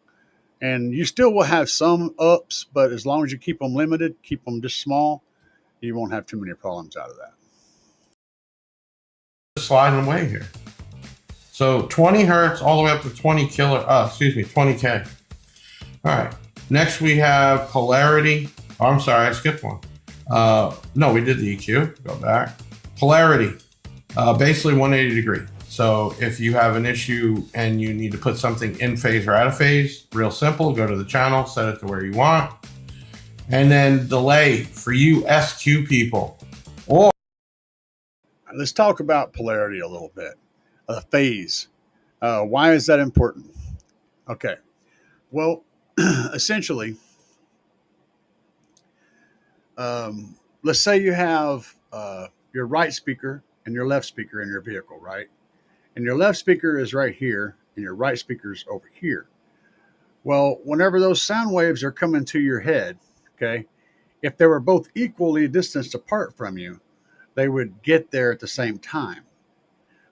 And you still will have some ups, but as long as you keep them limited, keep them just small, you won't have too many problems out of that. Sliding away here. So 20 hertz all the way up to 20 20K. All right. Next we have polarity. Oh, I'm sorry, I skipped one. No, we did the EQ. Go back. Polarity, basically 180 degree. So if you have an issue and you need to put something in phase or out of phase, real simple, go to the channel, set it to where you want. And then delay for you SQ people. Or let's talk about polarity a little bit. Phase. Why is that important? Okay. Well, essentially, let's say you have your right speaker and your left speaker in your vehicle, right? And your left speaker is right here, and your right speaker is over here. Well, whenever those sound waves are coming to your head, okay, if they were both equally distanced apart from you, they would get there at the same time.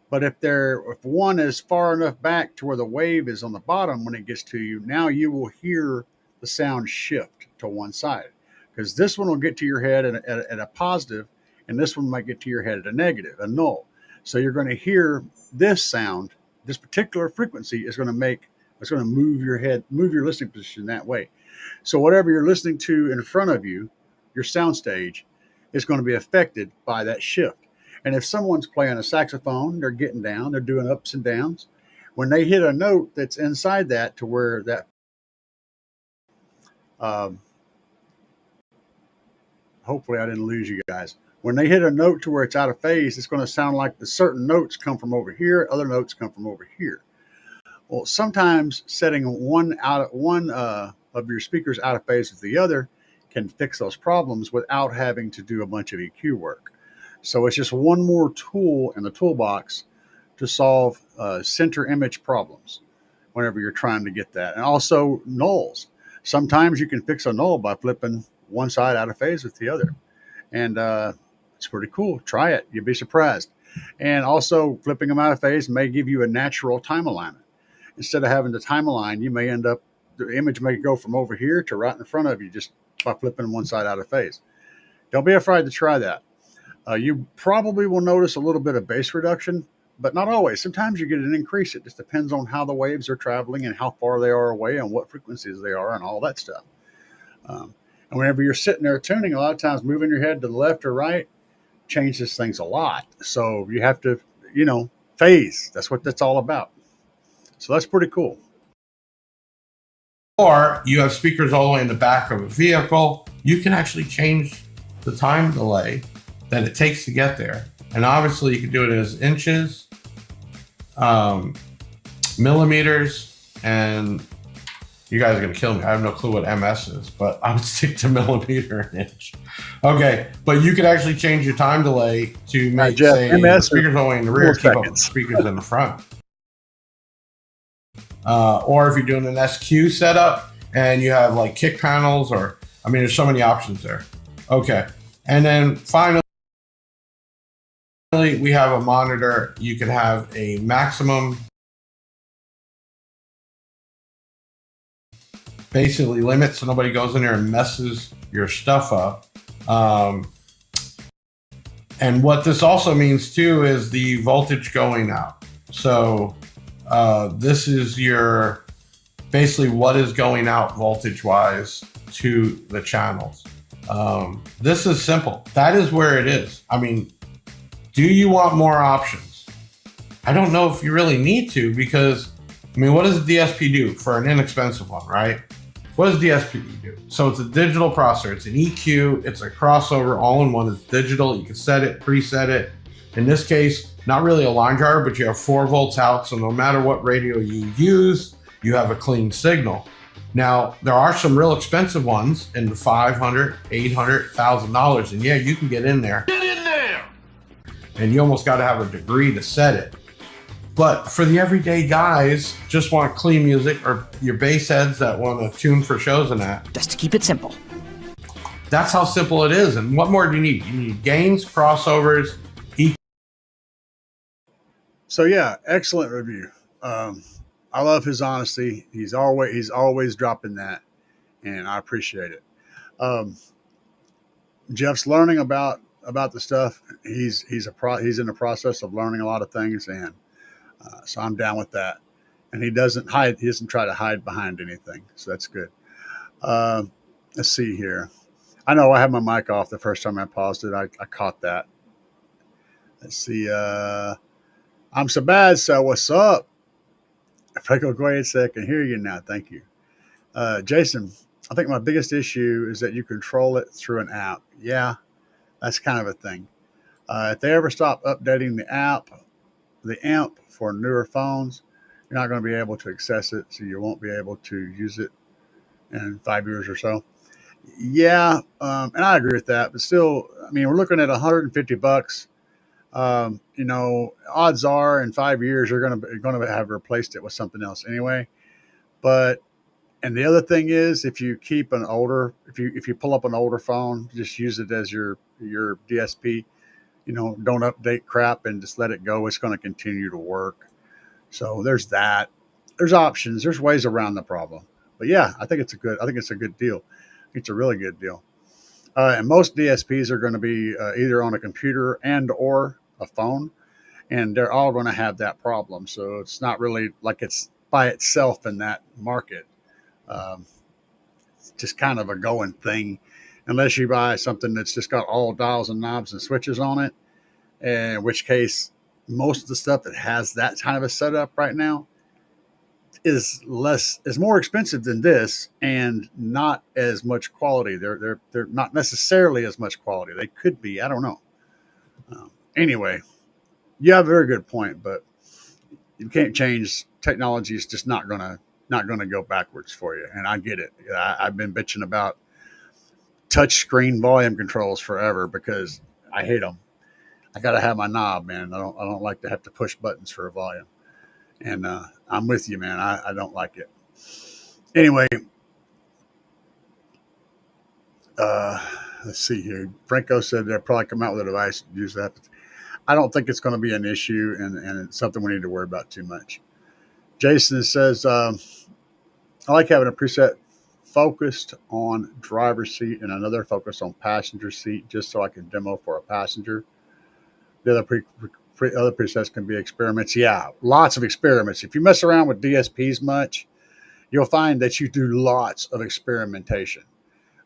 But if one is far enough back to where the wave is on the bottom when it gets to you, now you will hear the sound shift to one side, because this one will get to your head at a positive, and this one might get to your head at a negative, a null. So you're going to hear this sound, this particular frequency is going to move your head, move your listening position that way. So whatever you're listening to in front of you, your sound stage, is going to be affected by that shift. And if someone's playing a saxophone, they're getting down, they're doing ups and downs. When they hit a note that's inside that, to where that, hopefully I didn't lose you guys. When they hit a note to where it's out of phase, it's going to sound like the certain notes come from over here, other notes come from over here. Well, sometimes setting one of your speakers out of phase with the other can fix those problems without having to do a bunch of EQ work. So it's just one more tool in the toolbox to solve center image problems whenever you're trying to get that. And also nulls. Sometimes you can fix a null by flipping one side out of phase with the other. And it's pretty cool. Try it. You'll be surprised. And also flipping them out of phase may give you a natural time alignment. Instead of having to time align, you may end up, the image may go from over here to right in front of you just by flipping one side out of phase. Don't be afraid to try that. You probably will notice a little bit of bass reduction, but not always. Sometimes you get an increase. It just depends on how the waves are traveling and how far they are away and what frequencies they are and all that stuff. And whenever you're sitting there tuning, a lot of times moving your head to the left or right changes things a lot. So you have to, phase. That's what that's all about. So that's pretty cool. Or you have speakers all the way in the back of a vehicle. You can actually change the time delay that it takes to get there. And obviously you can do it as inches, millimeters, and you guys are going to kill me. I have no clue what MS is, but I would stick to millimeter and inch. Okay, but you could actually change your time delay to make, Jeff, say, MS speakers only in the rear, keep up with the speakers in the front. Or if you're doing an SQ setup and you have like kick panels, or, there's so many options there. Okay, and then finally, we have a monitor. You can have a maximum, basically limit so nobody goes in there and messes your stuff up. And what this also means too is the voltage going out. So This is your basically what is going out voltage wise to the channels. This is simple. That is where it is. I mean, do you want more options? I don't know if you really need to, because I mean, what does the DSP do for an inexpensive one, right? What does DSP do? So it's a digital processor. It's an EQ. It's a crossover all in one. It's digital. You can set it, preset it. In this case, not really a line driver, but you have 4 volts out. So no matter what radio you use, you have a clean signal. Now, there are some real expensive ones in the $500, $800, $1,000. And yeah, you can get in there. Get in there! And you almost got to have a degree to set it. But for the everyday guys, just want clean music, or your bass heads that want to tune for shows and that. Just to keep it simple. That's how simple it is. And what more do you need? You need gains, crossovers, EQ. So yeah, excellent review. I love his honesty. He's always dropping that, and I appreciate it. Jeff's learning about the stuff. He's in the process of learning a lot of things, and so I'm down with that. And he doesn't hide. He doesn't try to hide behind anything. So that's good. Let's see here. I know I had my mic off the first time I paused it. I caught that. Let's see. I'm so bad. So what's up? If I go ahead and say I can hear you now. Thank you. Jason, I think my biggest issue is that you control it through an app. Yeah, that's kind of a thing. If they ever stop updating the amp for newer phones, you're not going to be able to access it, so you won't be able to use it in 5 years or so. Yeah, and I agree with that, but still, I mean, we're looking at $150. Odds are in 5 years you're going to have replaced it with something else anyway. And the other thing is, if you keep if you pull up an older phone, just use it as your DSP. Don't update crap and just let it go. It's going to continue to work. So there's that. There's options. There's ways around the problem. But yeah, I think it's a good deal. It's a really good deal. And most DSPs are going to be either on a computer and or a phone, and they're all going to have that problem. So it's not really like it's by itself in that market. It's just kind of a going thing, unless you buy something that's just got all dials and knobs and switches on it, in which case most of the stuff that has that kind of a setup right now is more expensive than this, and not as much quality. They're not necessarily as much quality. They could be. I don't know. Anyway, you have a very good point, but you can't change. Technology is just not gonna go backwards for you, and I get it. I've been bitching about touch screen volume controls forever because I hate them. I gotta have my knob, man. I don't like to have to push buttons for a volume. And I'm with you, man. I don't like it. Anyway, let's see here. Franco said they'll probably come out with a device. Use that. I don't think it's going to be an issue, and it's something we need to worry about too much. Jason says, I like having a preset focused on driver's seat and another focused on passenger seat, just so I can demo for a passenger. The other other presets can be experiments. Yeah, lots of experiments. If you mess around with DSPs much, you'll find that you do lots of experimentation.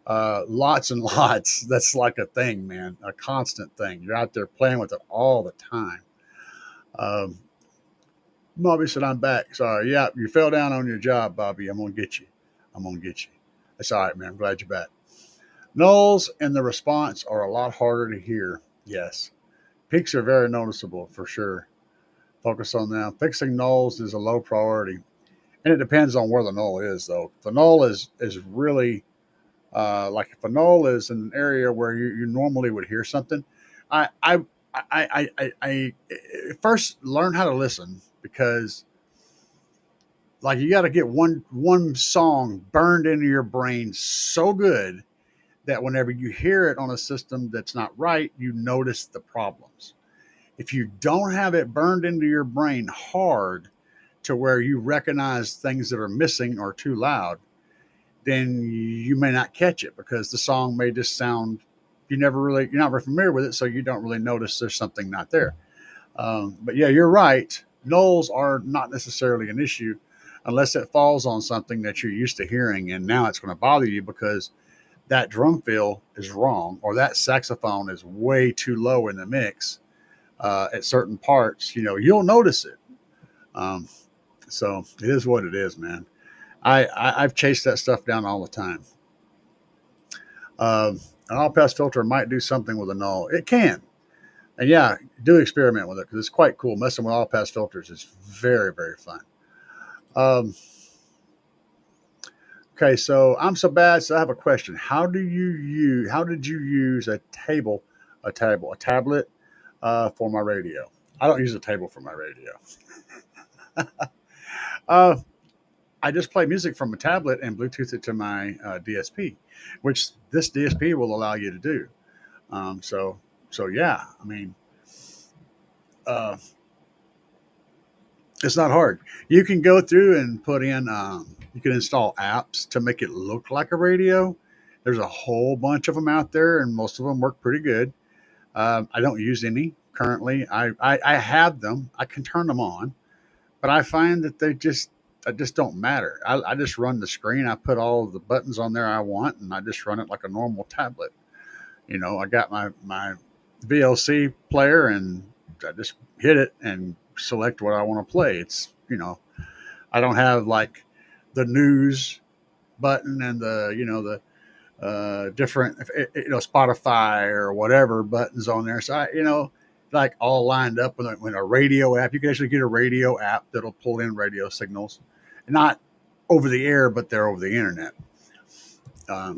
Lots and lots. That's like a thing, man, a constant thing. You're out there playing with it all the time. Bobby said, I'm back. Sorry. Yeah, you fell down on your job, Bobby. I'm going to get you. That's all right, man. I'm glad you're back. Nulls and the response are a lot harder to hear. Yes. Peaks are very noticeable for sure. Focus on them. Fixing nulls is a low priority. And it depends on where the null is, though. If the null is really, like if a null is in an area where you normally would hear something, I first learn how to listen, because like you got to get one song burned into your brain so good that whenever you hear it on a system that's not right, you notice the problems. If you don't have it burned into your brain hard to where you recognize things that are missing or too loud, then you may not catch it, because the song may just sound, you're not very familiar with it, so you don't really notice there's something not there. But yeah, you're right. Nulls are not necessarily an issue unless it falls on something that you're used to hearing, and now it's going to bother you because that drum fill is wrong or that saxophone is way too low in the mix at certain parts. You'll notice it. Um, so it is what it is, man. I've chased that stuff down all the time. An all pass filter might do something with a null. It can. And yeah, do experiment with it because it's quite cool. Messing with all pass filters is very, very fun. Um, okay, so I'm so bad, so I have a question. How did you use a tablet for my radio? I don't use a table for my radio. uh, I just play music from a tablet and Bluetooth it to my DSP, which this DSP will allow you to do. So yeah, I mean, uh, it's not hard. You can go through and put in, you can install apps to make it look like a radio. There's a whole bunch of them out there, and most of them work pretty good. I don't use any currently. I have them. I can turn them on, but I find that they just don't matter. I just run the screen. I put all of the buttons on there I want, and I just run it like a normal tablet. I got my VLC player, and I just hit it and select what I want to play. It's I don't have like the news button and the different Spotify or whatever buttons on there. So like all lined up with a radio app. You can actually get a radio app that'll pull in radio signals, not over the air, but they're over the internet.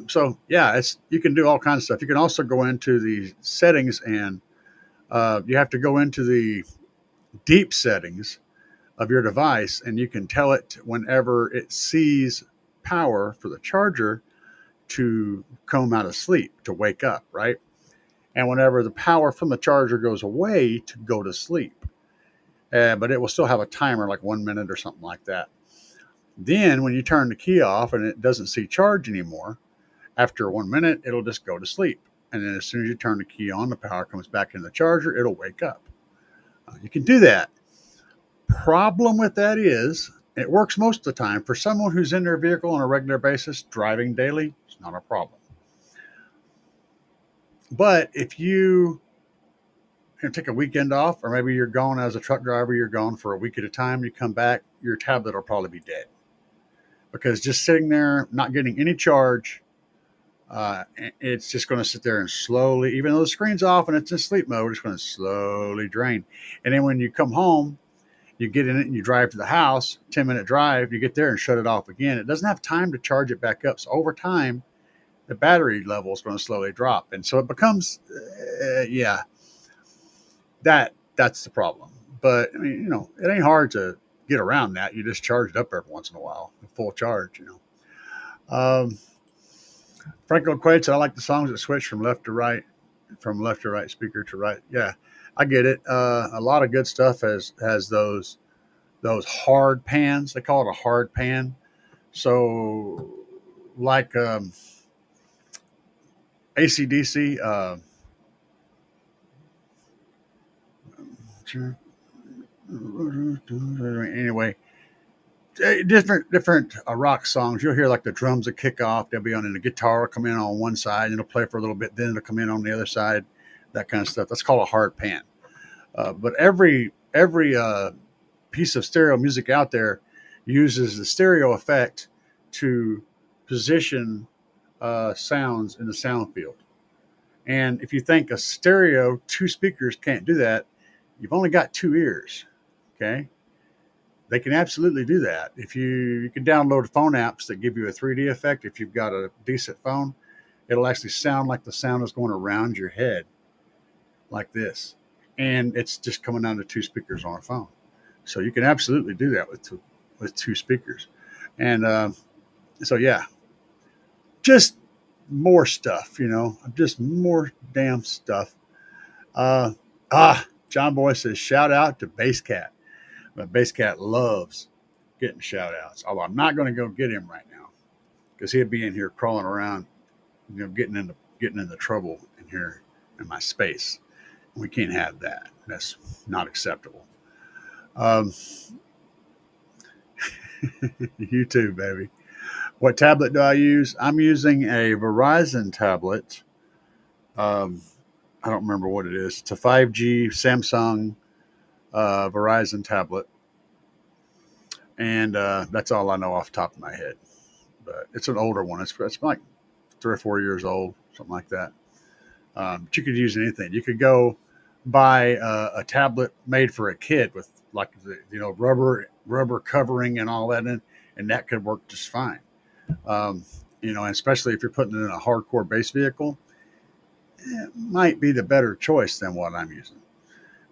So yeah, you can do all kinds of stuff. You can also go into the settings, and you have to go into the deep settings of your device, and you can tell it whenever it sees power for the charger to come out of sleep, to wake up, right? And whenever the power from the charger goes away, to go to sleep. But it will still have a timer, like 1 minute or something like that. Then when you turn the key off and it doesn't see charge anymore, after 1 minute, it'll just go to sleep. And then as soon as you turn the key on, the power comes back in the charger, it'll wake up. You can do that. Problem with that is it works most of the time. For someone who's in their vehicle on a regular basis, driving daily, it's not a problem. But if you take a weekend off, or maybe you're gone as a truck driver, you're gone for a week at a time, you come back, your tablet will probably be dead. Because just sitting there, not getting any charge, it's just going to sit there and slowly, even though the screen's off and it's in sleep mode, it's going to slowly drain. And then when you come home, you get in it and you drive to the house, 10-minute drive, you get there and shut it off again. It doesn't have time to charge it back up. So over time, the battery level is going to slowly drop. And so it becomes, that's the problem. But I mean, it ain't hard to get around that. You just charge it up every once in a while, full charge, Franco equates, I like the songs that switch from left to right, speaker to right. Yeah, I get it. A lot of good stuff has those hard pans. They call it a hard pan. So like AC/DC. Anyway, different rock songs. You'll hear like the drums that kick off. They'll be on, and the guitar will come in on one side, and it'll play for a little bit. Then it'll come in on the other side. That kind of stuff. That's called a hard pan. But every piece of stereo music out there uses the stereo effect to position sounds in the sound field. And if you think a stereo, two speakers can't do that, you've only got two ears. Okay. They can absolutely do that. If you can download phone apps that give you a 3D effect. If you've got a decent phone, it'll actually sound like the sound is going around your head like this. And it's just coming down to two speakers on a phone. So you can absolutely do that with two speakers. And so, yeah, just more stuff, just more damn stuff. John Boy says, shout out to Bass Cat. But Bass Cat loves getting shout outs. Although I'm not going to go get him right now because he'd be in here crawling around, getting into trouble in here in my space. We can't have that. That's not acceptable. Um, you too, baby. What tablet do I use? I'm using a Verizon tablet. Um, I don't remember what it is. It's a 5G Samsung Verizon tablet, and that's all I know off the top of my head. But it's an older one. It's like 3 or 4 years old, something like that. But you could use anything. You could go buy a tablet made for a kid with like rubber covering and all that in, and that could work just fine. Um, and especially if you're putting it in a hardcore base vehicle, it might be the better choice than what I'm using.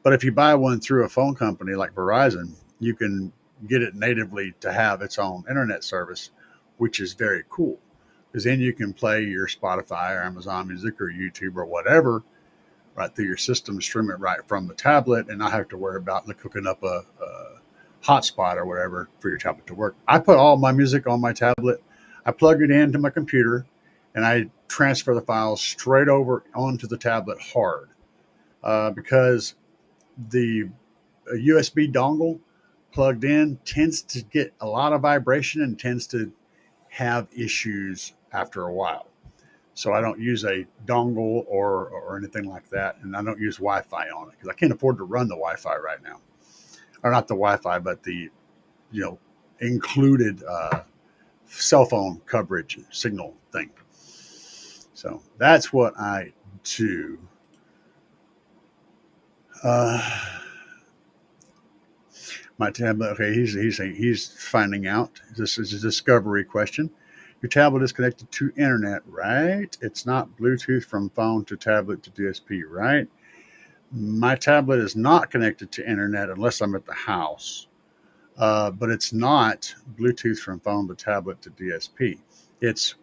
But if you buy one through a phone company like Verizon, you can get it natively to have its own internet service, which is very cool. Because then you can play your Spotify or Amazon Music or YouTube or whatever right through your system, stream it right from the tablet, and not have to worry about hooking up a hotspot or whatever for your tablet to work. I put all my music on my tablet. I plug it into my computer, and I transfer the files straight over onto the tablet hard because the USB dongle plugged in tends to get a lot of vibration and tends to have issues after a while. So I don't use a dongle or anything like that, and I don't use Wi-Fi on it because I can't afford to run the Wi-Fi right now, or not the Wi-Fi, but the included cell phone coverage signal thing. So that's what I do. My tablet. Okay, he's finding out. This is a discovery question. Your tablet is connected to internet, right? It's not Bluetooth from phone to tablet to DSP, right? My tablet is not connected to internet unless I'm at the house, but it's not Bluetooth from phone to tablet to DSP. It's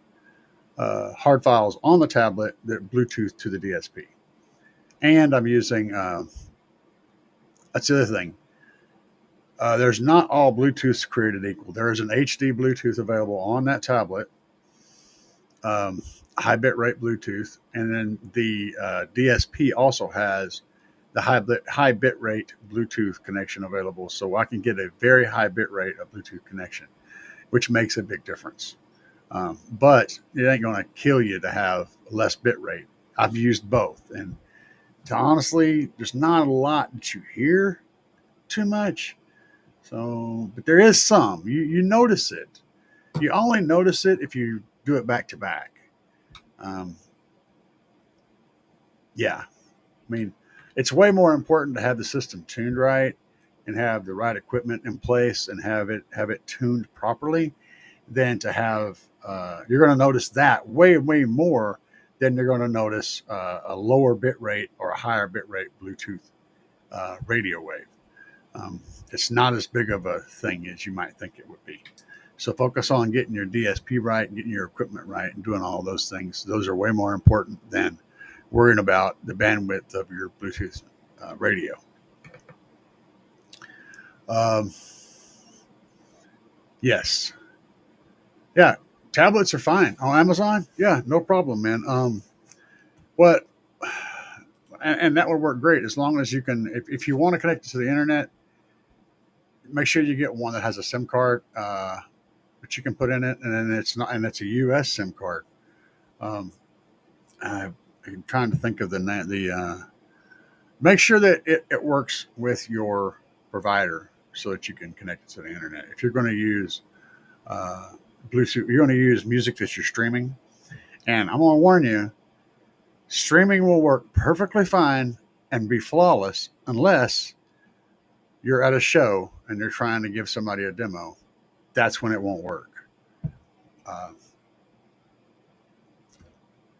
hard files on the tablet that Bluetooth to the DSP. And I'm using, that's the other thing. There's not all Bluetooths created equal. There is an HD Bluetooth available on that tablet, high bit rate Bluetooth, and then the DSP also has the high bit rate Bluetooth connection available, so I can get a very high bit rate of Bluetooth connection, which makes a big difference. But it ain't going to kill you to have less bit rate. I've used both, and honestly, there's not a lot that you hear too much. So, but there is some. You notice it. You only notice it if you do it back to back. Yeah, I mean, it's way more important to have the system tuned right and have the right equipment in place and have it tuned properly than to have. You're going to notice that way more than you're going to notice a lower bit rate or a higher bit rate Bluetooth radio wave. It's not as big of a thing as you might think it would be. So focus on getting your DSP right, getting your equipment right, and doing all those things. Those are way more important than worrying about the bandwidth of your Bluetooth radio. Yes. Yeah. Tablets are fine. On Amazon? Yeah, no problem, man. What? And that would work great as long as you can, if you want to connect it to the internet, make sure you get one that has a SIM card that you can put in it, and then it's a US SIM card. I'm trying to think of make sure that it works with your provider so that you can connect it to the internet. If you're going to use Bluetooth, you're going to use music that you're streaming, and I'm going to warn you, streaming will work perfectly fine and be flawless unless you're at a show and you're trying to give somebody a demo. That's when it won't work.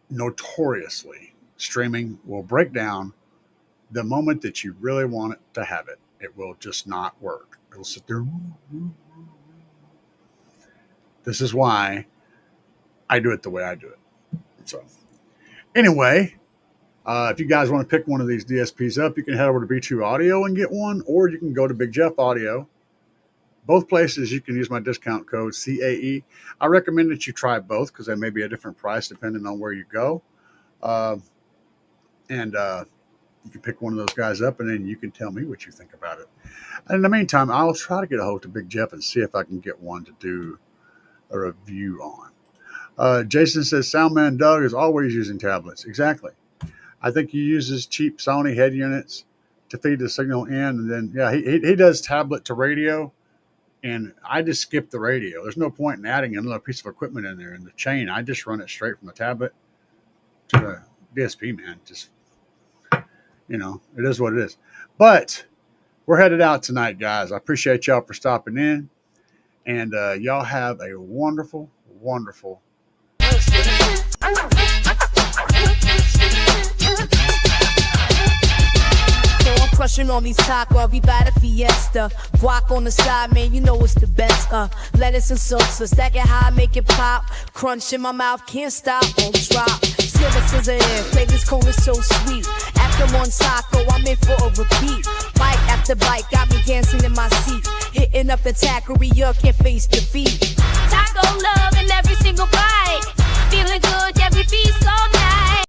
Notoriously, streaming will break down the moment that you really want it to have it. It will just not work. It'll sit there. This is why I do it the way I do it. So, anyway, if you guys want to pick one of these DSPs up, you can head over to B2 Audio and get one, or you can go to Big Jeff Audio. Both places you can use my discount code CAE. I recommend that you try both because they may be a different price depending on where you go. You can pick one of those guys up, and then you can tell me what you think about it. And in the meantime, I'll try to get a hold of Big Jeff and see if I can get one to do a review on. Jason says, Soundman Doug is always using tablets. Exactly. I think he uses cheap Sony head units to feed the signal in, and then, yeah, he does tablet to radio, and I just skip the radio. There's no point in adding another piece of equipment in there in the chain. I just run it straight from the tablet to the DSP, man. Just, it is what it is. But we're headed out tonight, guys. I appreciate y'all for stopping in, and y'all have a wonderful, wonderful crushing on these tacos, we buy the fiesta. Guac on the side, man, you know it's the best. Lettuce and salsa, stack it high, make it pop. Crunch in my mouth, can't stop, won't drop. Scissor in, flavors cold is so sweet. After one taco, I'm in for a repeat. Bite after bite, got me dancing in my seat. Hitting up the taqueria, can't face defeat. Taco love in every single bite. Feeling good, every feast all night.